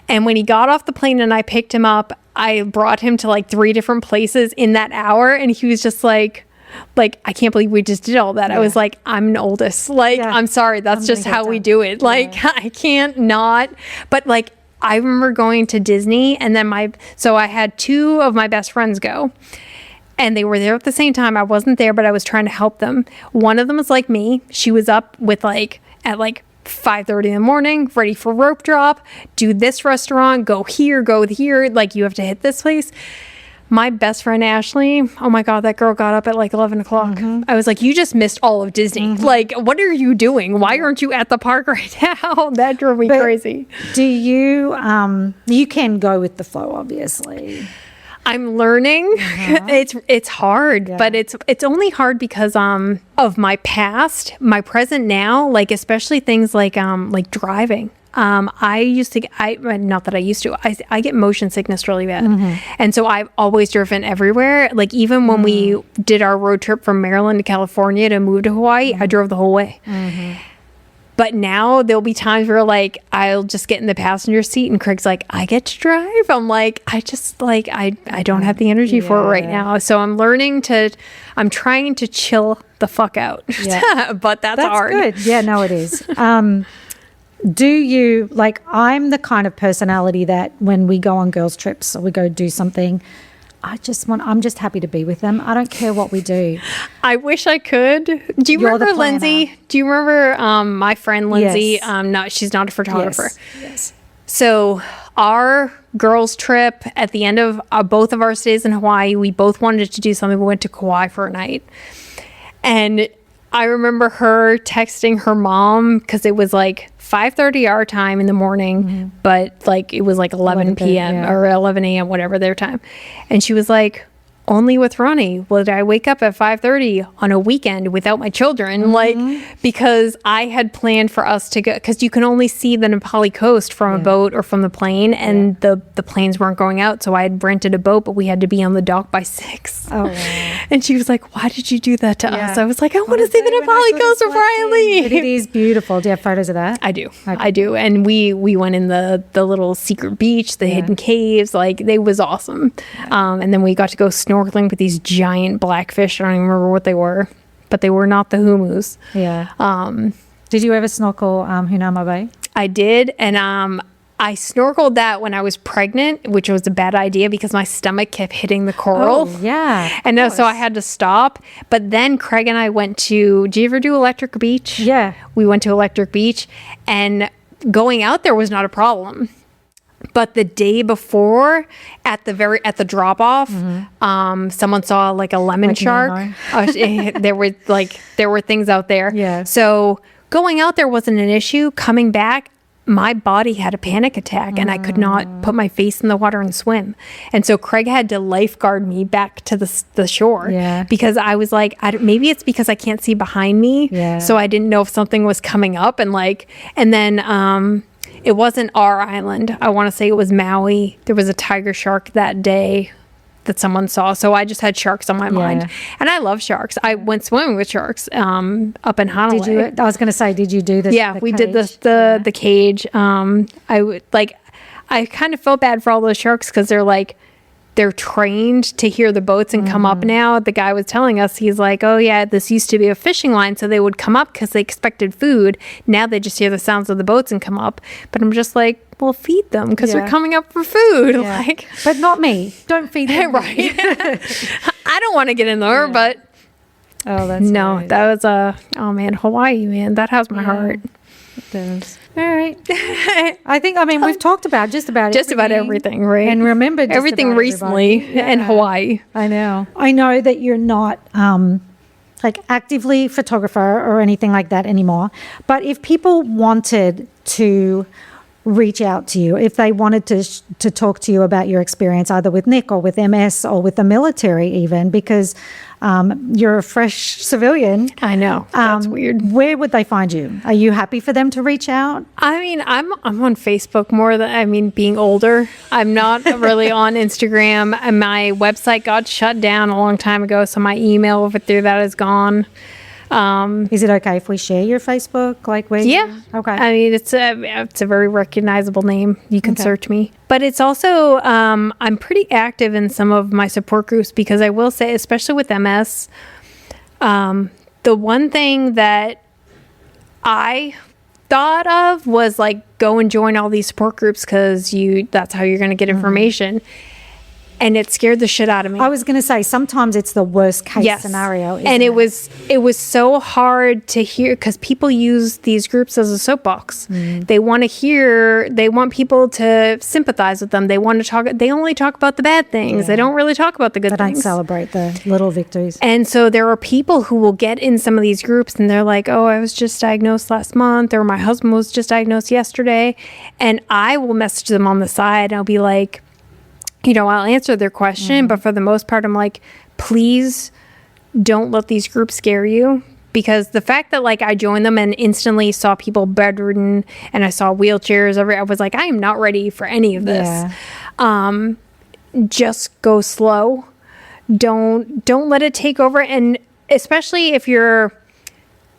Speaker 1: And when he got off the plane and I picked him up, I brought him to like 3 different places in that hour. And he was just like, I can't believe we just did all that. I was like, I'm an oldest. I'm sorry. That's just how we do it. I can't not. But I remember going to Disney and then so I had 2 of my best friends go. And they were there at the same time. I wasn't there, but I was trying to help them. One of them was like me. She was up with at 5:30 in the morning, ready for rope drop, do this restaurant, go here, like you have to hit this place. My best friend Ashley, oh my God, that girl got up at like 11 o'clock. I was like, you just missed all of Disney. Like, what are you doing? Why aren't you at the park right now? That drove me crazy.
Speaker 2: Do you, you can go with the flow, obviously.
Speaker 1: I'm learning. It's hard, but it's only hard because of my past, my present now, like especially things like driving. I get motion sickness really bad. And so I've always driven everywhere. Like even when we did our road trip from Maryland to California to move to Hawaii, I drove the whole way. But now there'll be times where like I'll just get in the passenger seat and Craig's like, I get to drive. I'm like, I don't have the energy for it right now. So I'm trying to chill the fuck out. But that's hard.
Speaker 2: Good. Yeah, no, it is. Do you, like, I'm the kind of personality that when we go on girls' trips or we go do something, I'm just happy to be with them. I don't care what we do.
Speaker 1: I wish I could. Do you remember Lindsay? Do you remember my friend Lindsay?
Speaker 2: Yes.
Speaker 1: She's not a photographer.
Speaker 2: Yes.
Speaker 1: So our girls' trip at the end of both of our stays in Hawaii, we both wanted to do something. We went to Kauai for a night. And I remember her texting her mom because it was like 5:30 our time in the morning, but like it was like 11 p.m. or 11 a.m., whatever their time. And she was like, only with Ronni would I wake up at 5:30 on a weekend without my children, like because I had planned for us to go, because you can only see the Nepali coast from a boat or from the plane, and the planes weren't going out, so I had rented a boat, but we had to be on the dock by 6. Oh, wow. And she was like, "Why did you do that to us?" I was like, "I want to see the Nepali coast before I leave."
Speaker 2: It is beautiful. Do you have photos of that?
Speaker 1: I do. Okay. I do. And we went in the little secret beach, the hidden caves. Like, it was awesome. And then we got to go snorkeling with these giant blackfish. I don't even remember what they were, but they were not the humus.
Speaker 2: Yeah. Did you ever snorkel Hunama Bay?
Speaker 1: I did. And I snorkeled that when I was pregnant, which was a bad idea because my stomach kept hitting the coral.
Speaker 2: Oh, yeah.
Speaker 1: And so I had to stop. But then Craig and I went to, do you ever do Electric Beach?
Speaker 2: Yeah.
Speaker 1: We went to Electric Beach, and going out there was not a problem. But the day before, at the drop off, someone saw like a lemon shark. There were things out there.
Speaker 2: Yeah.
Speaker 1: So going out there wasn't an issue. Coming back, my body had a panic attack, and I could not put my face in the water and swim. And so Craig had to lifeguard me back to the shore because I was like, maybe it's because I can't see behind me. Yeah. So I didn't know if something was coming up, and then it wasn't our island. I want to say it was Maui. There was a tiger shark that day that someone saw. So I just had sharks on my mind. And I love sharks. I went swimming with sharks up in Honolulu.
Speaker 2: I was going to say, did you do this?
Speaker 1: Yeah, we did the cage. I kind of felt bad for all those sharks because they're trained to hear the boats and come up now. The guy was telling us, he's like, oh yeah, this used to be a fishing line, so they would come up because they expected food. Now they just hear the sounds of the boats and come up. But I'm just like, well, feed them because they're coming up for food.
Speaker 2: Yeah. But not me. Don't feed them.
Speaker 1: Right. I don't want to get in there, but
Speaker 2: that's
Speaker 1: no,
Speaker 2: nice.
Speaker 1: that was Hawaii, man. That has my heart.
Speaker 2: It does. All right. We've talked about just about
Speaker 1: everything, right?
Speaker 2: And remembered
Speaker 1: everything recently in Hawaii.
Speaker 2: I know that you're not actively photographer or anything like that anymore. But if people wanted to reach out to you, if they wanted to talk to you about your experience either with Nick or with MS or with the military even, because you're a fresh civilian.
Speaker 1: I know. That's weird.
Speaker 2: Where would they find you? Are you happy for them to reach out?
Speaker 1: I mean, I'm on Facebook more than, being older. I'm not really on Instagram. And my website got shut down a long time ago, so my email over through that is gone.
Speaker 2: Is it okay if we share your Facebook? Okay.
Speaker 1: I mean, it's a very recognizable name. You can search me. But it's also, I'm pretty active in some of my support groups because I will say, especially with MS, the one thing that I thought of was go and join all these support groups because that's how you're going to get information. And it scared the shit out of me.
Speaker 2: I was going to say, sometimes it's the worst case scenario.
Speaker 1: And it was so hard to hear, because people use these groups as a soapbox. They want people to sympathize with them. They only talk about the bad things. Yeah. They don't really talk about the good things.
Speaker 2: They don't celebrate the little victories.
Speaker 1: And so there are people who will get in some of these groups and they're like, oh, I was just diagnosed last month, or my husband was just diagnosed yesterday. And I will message them on the side and I'll be like, I'll answer their question, but for the most part, I'm like, please don't let these groups scare you. Because the fact that I joined them and instantly saw people bedridden and I saw wheelchairs, I was like, I am not ready for any of this. Yeah. Just go slow. Don't let it take over. And especially if you're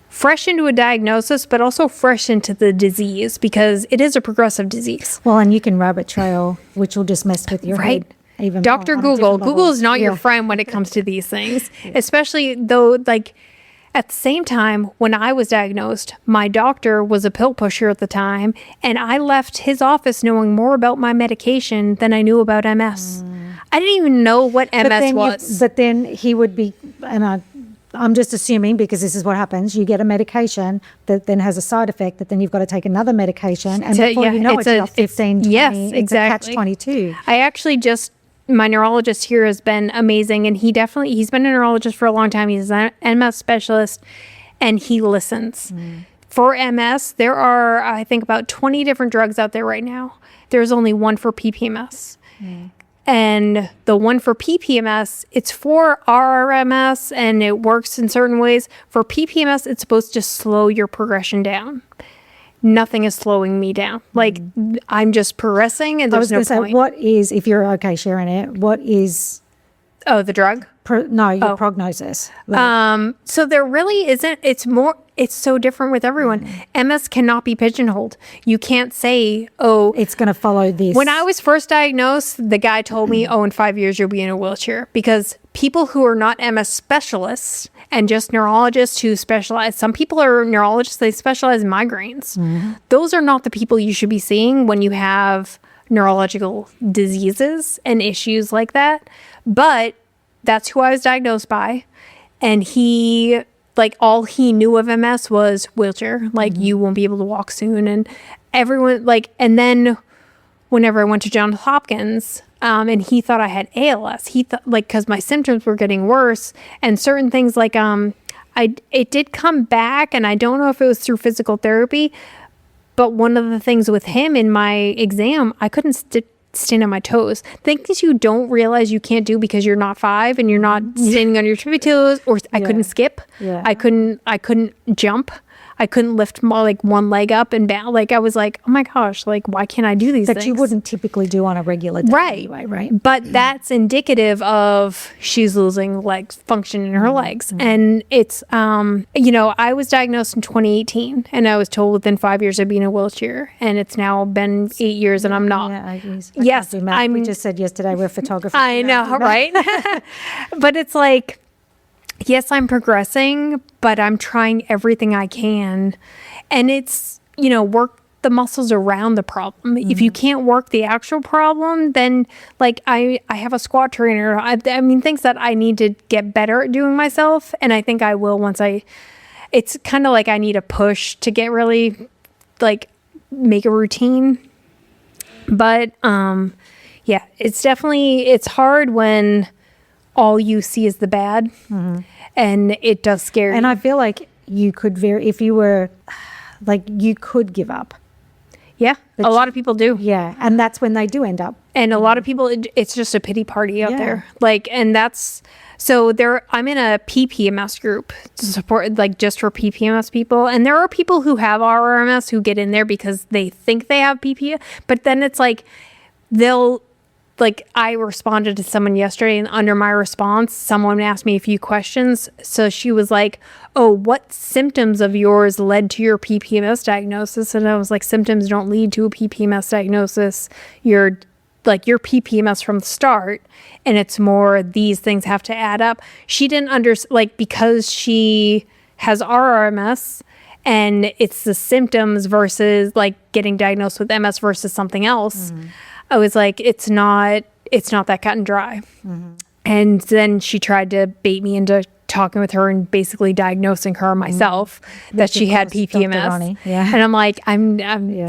Speaker 1: fresh into a diagnosis, but also fresh into the disease, because it is a progressive disease.
Speaker 2: Well, and you can rabbit trail, which will just mess with your head. Even
Speaker 1: Dr. Google. Google is not your friend when it comes to these things, especially though, at the same time, when I was diagnosed, my doctor was a pill pusher at the time, and I left his office knowing more about my medication than I knew about MS. I didn't even know what MS was.
Speaker 2: But then he would be, and I'm just assuming, because this is what happens. You get a medication that then has a side effect, that then you've got to take another medication. And before you know it's about 15, 20.
Speaker 1: Yes, exactly.
Speaker 2: It's a catch-22.
Speaker 1: I actually my neurologist here has been amazing. And he's been a neurologist for a long time. He's an MS specialist and he listens. For MS, there are, I think, about 20 different drugs out there right now. There's only one for PPMS. And the one for PPMS, it's for RRMS and it works in certain ways. For PPMS, it's supposed to slow your progression down. Nothing is slowing me down. I'm just progressing and there's no point. I was going to say,
Speaker 2: what is, if you're okay sharing it, what is...
Speaker 1: Oh, the drug?
Speaker 2: Your prognosis.
Speaker 1: So there really isn't. It's so different with everyone. MS cannot be pigeonholed. You can't say, oh,
Speaker 2: it's going to follow this.
Speaker 1: When I was first diagnosed, the guy told me, oh, in 5 years, you'll be in a wheelchair. Because people who are not MS specialists and just neurologists who specialize, some people are neurologists, they specialize in migraines. Those are not the people you should be seeing when you have neurological diseases and issues like that. But that's who I was diagnosed by. And he, all he knew of MS was wheelchair. You won't be able to walk soon. And everyone, and then whenever I went to Johns Hopkins, and he thought I had ALS, he thought, because my symptoms were getting worse and certain things it did come back, and I don't know if it was through physical therapy, but one of the things with him in my exam, I couldn't stand on my toes. Things you don't realize you can't do because you're not 5 and you're not standing on your tippy toes, or I couldn't skip. I couldn't jump. I couldn't lift one leg up and down. I was like, oh my gosh, why can't I do these things?
Speaker 2: That you wouldn't typically do on a regular day anyway, right?
Speaker 1: But that's indicative of she's losing function in her legs. And it's, I was diagnosed in 2018 and I was told within 5 years I'd be in a wheelchair. And it's now been 8 years and I'm not.
Speaker 2: Yes. We just said yesterday we're photographers.
Speaker 1: I know, right? But it's yes, I'm progressing, but I'm trying everything I can. And it's, work the muscles around the problem. If you can't work the actual problem, then I have a squat trainer. I mean, things that I need to get better at doing myself. And I think I will once it's kind of I need a push to get really make a routine. But it's definitely, it's hard when all you see is the bad, and it does scare you.
Speaker 2: And I feel like you could if you were, you could give up.
Speaker 1: Yeah, a lot of people do.
Speaker 2: Yeah, and that's when they do end up.
Speaker 1: And a lot of people, it's just a pity party out there. And that's, so I'm in a PPMS group to support, just for PPMS people. And there are people who have RRMS who get in there because they think they have PPMS, but then it's they'll, I responded to someone yesterday, and under my response, someone asked me a few questions. So she was like, oh, what symptoms of yours led to your PPMS diagnosis? And I was like, symptoms don't lead to a PPMS diagnosis. You're PPMS from the start, and it's more these things have to add up. She didn't because she has RRMS, and it's the symptoms versus getting diagnosed with MS versus something else. I was like, it's not it's not that cut and dry. And then she tried to bait me into talking with her and basically diagnosing her myself that she had PPMS.
Speaker 2: Ronni. Yeah.
Speaker 1: And I'm like,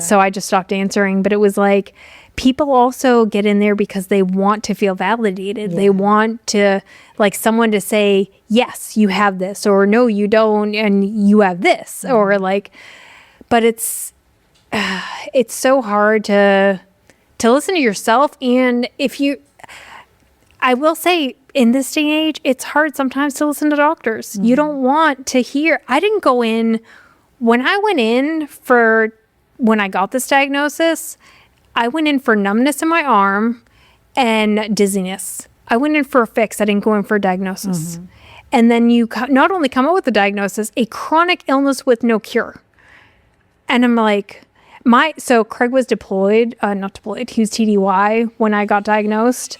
Speaker 1: so I just stopped answering. But it was like, people also get in there because they want to feel validated. They want to, like, someone to say, yes, you have this, or no, you don't, and you have this, or like, but it's so hard to listen to yourself. And I will say, in this day and age, it's hard sometimes to listen to doctors. You don't want to hear. I didn't go in, when I got this diagnosis, I went in for numbness in my arm and dizziness. I went in for a fix. I didn't go in for a diagnosis. And then you not only come up with a diagnosis, a chronic illness with no cure. And I'm like, so Craig was not deployed. He was TDY when I got diagnosed.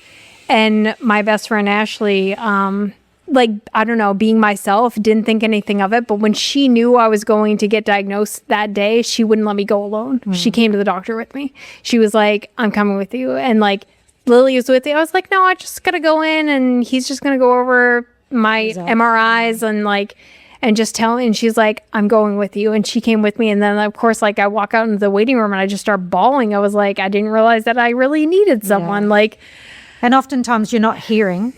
Speaker 1: And my best friend, Ashley, like, I don't know, being myself, didn't think anything of it. But when she knew I was going to get diagnosed that day, she wouldn't let me go alone. She came to the doctor with me. She was like, I'm coming with you. And like, Lily was with me. I was like, no, I just got to go in and he's just going to go over my MRIs and like, and just tell me. And she's like, I'm going with you. And she came with me. And then of course, like, I walk out into the waiting room and I just start bawling. I was like, I didn't realize that I really needed someone. Like,
Speaker 2: and oftentimes you're not hearing.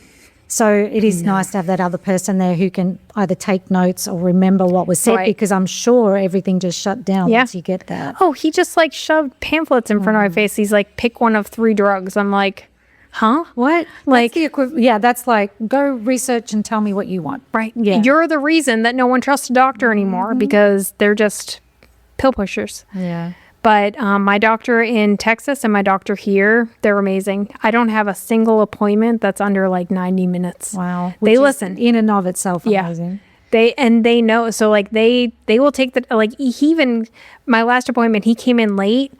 Speaker 2: So it is nice to have that other person there who can either take notes or remember what was said, because I'm sure everything just shut down once you get that.
Speaker 1: Oh, he just like shoved pamphlets in front of my face. He's like, pick one of 3 drugs. I'm like, huh? What? Like,
Speaker 2: that's like, go research and tell me what you want.
Speaker 1: Right. Yeah. You're the reason that no one trusts a doctor anymore because they're just pill pushers.
Speaker 2: Yeah.
Speaker 1: But my doctor in Texas and my doctor here, they're amazing. I don't have a single appointment that's under like 90 minutes.
Speaker 2: Wow.
Speaker 1: They listen.
Speaker 2: In and of itself amazing.
Speaker 1: They know. So like they will take my last appointment, he came in late,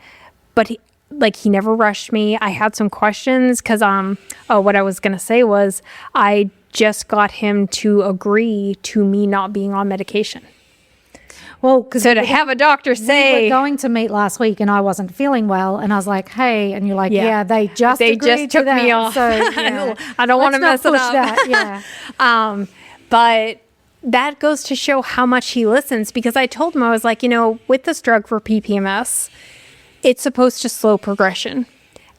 Speaker 1: but he never rushed me. I had some questions because what I was going to say was I just got him to agree to me not being on medication.
Speaker 2: Well, because
Speaker 1: to have a doctor say,
Speaker 2: we were going to meet last week and I wasn't feeling well, and I was like, hey, and you're like, they just
Speaker 1: took
Speaker 2: that.
Speaker 1: me off.
Speaker 2: So
Speaker 1: I don't want to mess it up.
Speaker 2: That.
Speaker 1: But that goes to show how much he listens, because I told him, I was like, with this drug for PPMS, it's supposed to slow progression,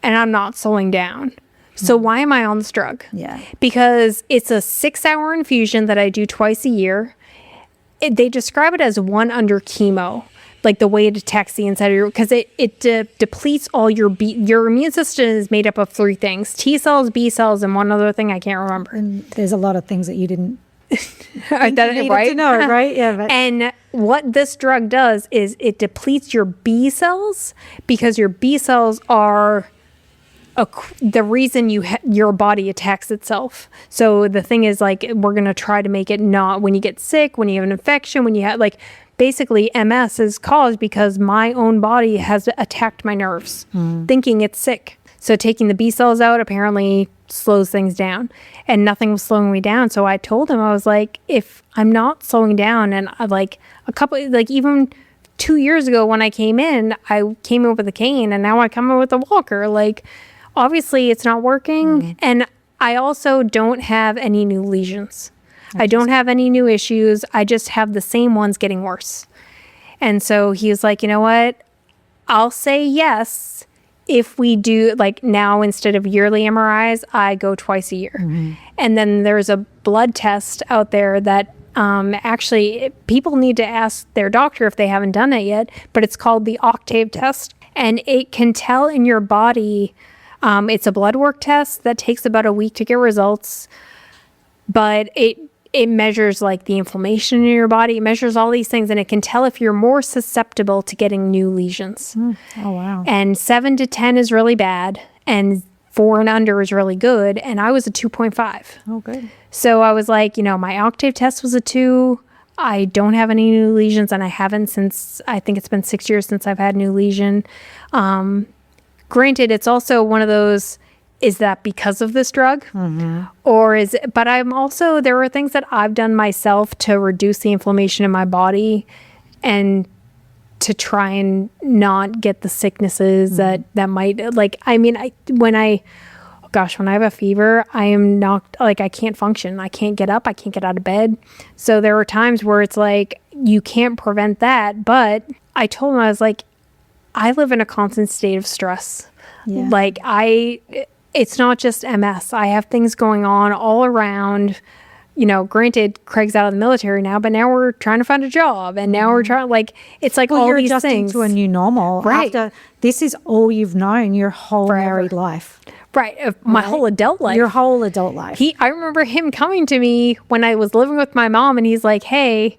Speaker 1: and I'm not slowing down. So why am I on this drug?
Speaker 2: Yeah,
Speaker 1: because it's a 6-hour infusion that I do twice a year. They describe it as 1 under chemo, like the way it attacks the inside of your, because it depletes all your immune system is made up of 3 things: T cells, B cells, and one other thing I can't remember.
Speaker 2: And there's a lot of things that you didn't
Speaker 1: right?
Speaker 2: to know, right? Yeah. But.
Speaker 1: And what this drug does is it depletes your B cells, because your B cells are the reason your body attacks itself. So the thing is, like, we're going to try to make it not when you get sick, when you have an infection, when you have, like, basically MS is caused because my own body has attacked my nerves, thinking it's sick. So taking the B cells out apparently slows things down, and nothing was slowing me down. So I told him, I was like, if I'm not slowing down, and I even 2 years ago when I came in with a cane, and now I come in with a walker, like, obviously it's not working. And I also don't have any new lesions. I don't have any new issues. I just have the same ones getting worse. And so he was like, you know what? I'll say yes if we do, like, now instead of yearly MRIs, I go twice a year. And then there's a blood test out there that actually people need to ask their doctor if they haven't done it yet, but it's called the Octave test. And it can tell in your body. It's a blood work test that takes about a week to get results, but it measures like the inflammation in your body. It measures all these things, and it can tell if you're more susceptible to getting new lesions.
Speaker 2: Oh, wow.
Speaker 1: And 7 to 10 is really bad, and 4 and under is really good. And I was a 2.5.
Speaker 2: Oh, good.
Speaker 1: So I was like, my Octave test was a 2. I don't have any new lesions, and I haven't since, I think it's been 6 years since I've had a new lesion. Granted, it's also one of those, is that because of this drug? Or is it, but I'm also, there are things that I've done myself to reduce the inflammation in my body and to try and not get the sicknesses that might, like, I mean, when I gosh, when I have a fever, I am knocked, like I can't function. I can't get up. I can't get out of bed. So there are times where it's like, you can't prevent that. But I told him, I was like, I live in a constant state of stress.
Speaker 2: Yeah.
Speaker 1: Like it's not just MS. I have things going on all around. You know, granted, Craig's out of the military now, but now we're trying to find a job, and now we're trying, like, it's like all
Speaker 2: you're
Speaker 1: these
Speaker 2: adjusting
Speaker 1: things.
Speaker 2: to a new normal.
Speaker 1: Right.
Speaker 2: After this is all you've known your whole married life.
Speaker 1: Right. My whole adult life.
Speaker 2: Your whole adult life.
Speaker 1: I remember him coming to me when I was living with my mom, and he's like, hey,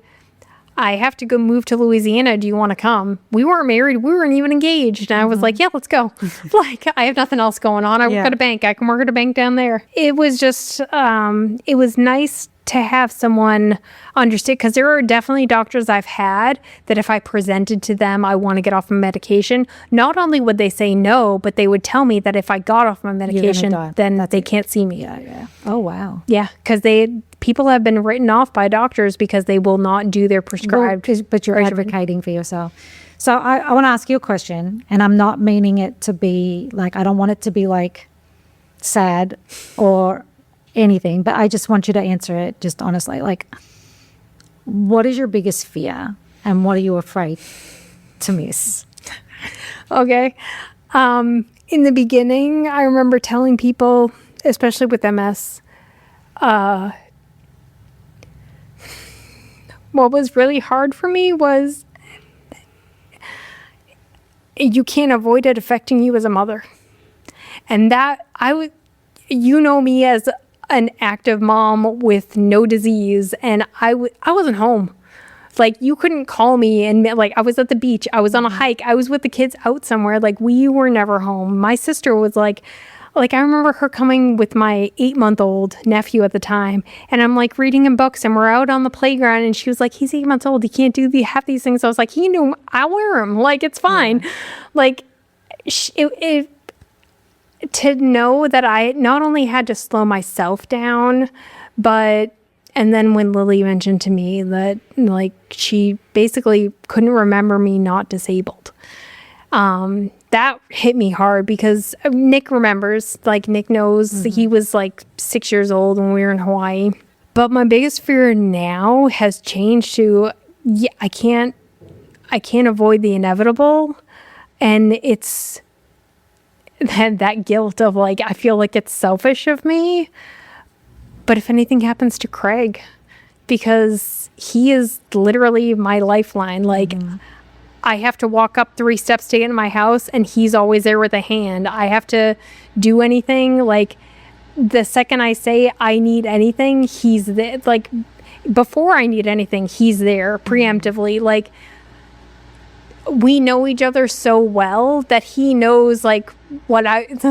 Speaker 1: I have to go move to Louisiana. Do you want to come? We weren't married. We weren't even engaged. And I was like, yeah, let's go. Like, I have nothing else going on. I work at a bank. I can work at a bank down there. It was just, it was nice to have someone understand, because there are definitely doctors I've had that if I presented to them, I want to get off my medication, not only would they say no, but they would tell me that if I got off my medication, then they can't see me.
Speaker 2: Yeah. Oh, wow.
Speaker 1: Yeah, because people have been written off by doctors because they will not do their prescribed.
Speaker 2: But you're advocating for yourself. So I want to ask you a question, and I'm not meaning it to be like, I don't want it to be like sad or anything, but I just want you to answer it just honestly. Like, what is your biggest fear, and what are you afraid to miss?
Speaker 1: Okay. In the beginning, I remember telling people, especially with MS, what was really hard for me was you can't avoid it affecting you as a mother. And that you know me as an active mom with no disease, and I wasn't home. Like, you couldn't call me, and like, I was at the beach, I was on a hike, I was with the kids out somewhere. Like, we were never home. My sister was like I remember her coming with my 8-month-old nephew at the time, and I'm like reading him books, and we're out on the playground, and she was like, he's 8 months old, he can't do half these things. I was like, I'll wear him, like, it's fine. Yeah. Like, to know that I not only had to slow myself down, but, and then when Lily mentioned to me that, like, she basically couldn't remember me not disabled, that hit me hard, because Nick remembers, like, Nick knows. He was like 6 years old when we were in Hawaii. But my biggest fear now has changed to, I can't avoid the inevitable. And it's that guilt of, like, I feel like it's selfish of me. But if anything happens to Craig, because he is literally my lifeline, like, I have to walk up 3 steps to get in my house, and he's always there with a hand. I have to do anything, like, the second I say I need anything, he's there. Like, before I need anything, he's there preemptively. Like, we know each other so well that he knows, like,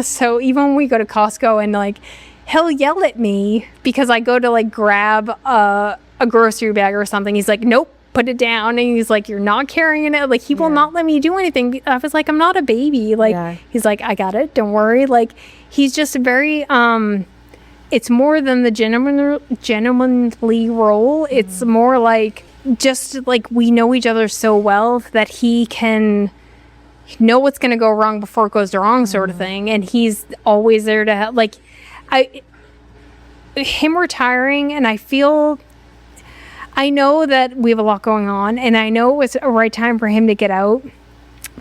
Speaker 1: so even when we go to Costco, and, like, he'll yell at me because I go to, like, grab a grocery bag or something. He's like, nope, put it down. And he's like, you're not carrying it. Like, he will not let me do anything. I was like, I'm not a baby. Like, he's like, I got it, don't worry. Like, he's just very, it's more than the gentlemanly role. It's more like, just like, we know each other so well that he can know what's going to go wrong before it goes wrong, sort of thing. And he's always there to help. Like, him retiring, and I know that we have a lot going on, and I know it was a right time for him to get out.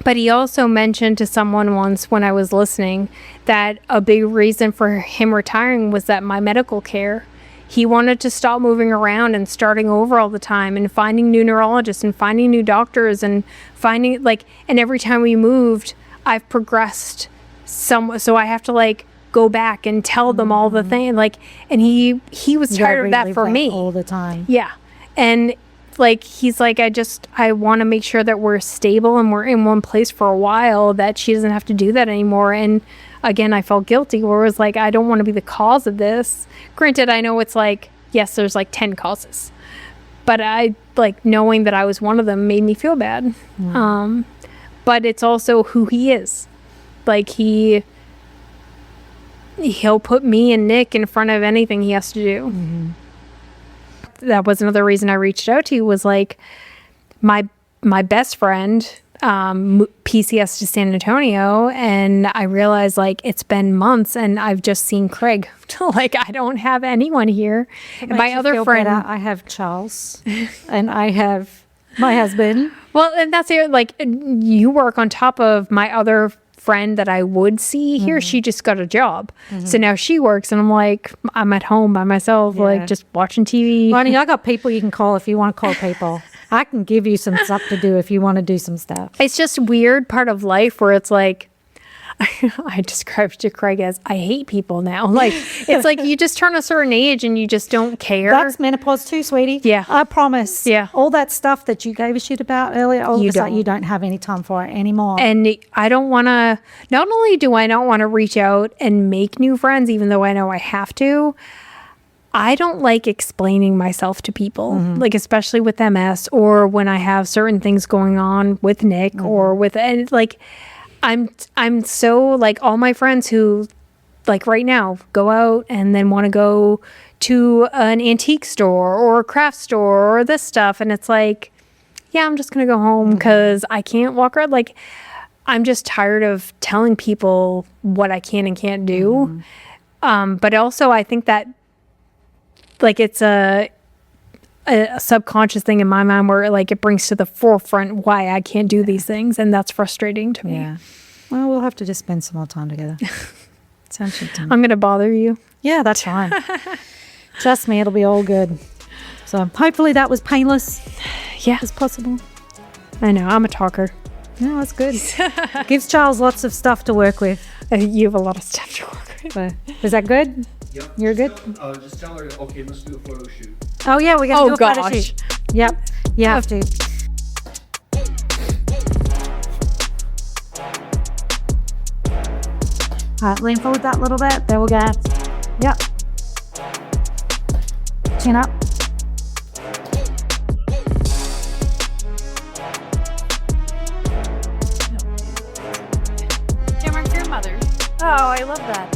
Speaker 1: But he also mentioned to someone once when I was listening that a big reason for him retiring was that my medical care. He wanted to stop moving around and starting over all the time, and finding new neurologists and finding new doctors, and finding, like, and every time we moved, I've progressed so I have to, like, go back and tell them all the thing, like, and he was tired of that for me
Speaker 2: all the time.
Speaker 1: Yeah. And, like, he's like, I want to make sure that we're stable and we're in one place for a while, that she doesn't have to do that anymore. And again, I felt guilty, where it was like, I don't want to be the cause of this. Granted, I know it's like, yes, there's like 10 causes, but I, like, knowing that I was one of them made me feel bad. But it's also who he is. Like, he'll put me and Nick in front of anything he has to do. That was another reason I reached out to you, was like, my best friend, PCS to San Antonio, and I realized like it's been months and I've just seen Craig. Like I don't have anyone here. And my other friend,
Speaker 2: I have Charles and I have my husband.
Speaker 1: Well, and that's it. Like you work on top of my other friend that I would see here. She just got a job. So now she works and I'm like, I'm at home by myself, like just watching TV.
Speaker 2: Ronni, I got people you can call if you want to call people. I can give you some stuff to do if you want to do some stuff.
Speaker 1: It's just weird part of life where it's like, I described to Craig as I hate people now. Like it's like you just turn a certain age and you just don't care.
Speaker 2: That's menopause too, sweetie.
Speaker 1: Yeah.
Speaker 2: I promise.
Speaker 1: Yeah.
Speaker 2: All that stuff that you gave a shit about earlier, all of a sudden you don't have any time for it anymore.
Speaker 1: And I don't want to, not only do I not want to reach out and make new friends, even though I know I have to, I don't like explaining myself to people, like especially with MS or when I have certain things going on with Nick or with, and like, I'm so like all my friends who like right now go out and then want to go to an antique store or a craft store or this stuff. And it's like, yeah, I'm just going to go home because I can't walk around. Like I'm just tired of telling people what I can and can't do. But also I think that like it's a subconscious thing in my mind where like it brings to the forefront why I can't do these things, and that's frustrating to me.
Speaker 2: Yeah. Well, we'll have to just spend some more time together. Sounds good to me.
Speaker 1: I'm gonna bother you.
Speaker 2: Yeah, that's fine. Trust me, it'll be all good. So hopefully that was painless as possible.
Speaker 1: I know, I'm a talker.
Speaker 2: No, that's good. Gives Charles lots of stuff to work with.
Speaker 1: You have a lot of stuff to work with.
Speaker 2: So, is that good?
Speaker 3: Yep.
Speaker 2: You're good?
Speaker 3: Just tell her, okay, let's do a photo shoot.
Speaker 2: Oh yeah, we're gonna do a photo
Speaker 1: gosh.
Speaker 2: shoot. Yep, you have to. All right, lean forward that little bit. There we go. Yep. Chin up.
Speaker 1: Cameron's your mother. Oh, I love that.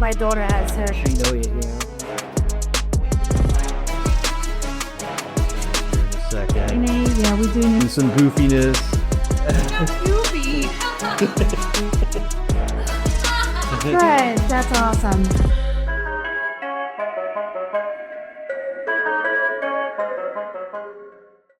Speaker 1: My daughter has her.
Speaker 3: She know you, yeah. Second.
Speaker 2: Yeah, we do need.
Speaker 3: Do some goofiness.
Speaker 1: Goofy.
Speaker 2: Great, that's awesome.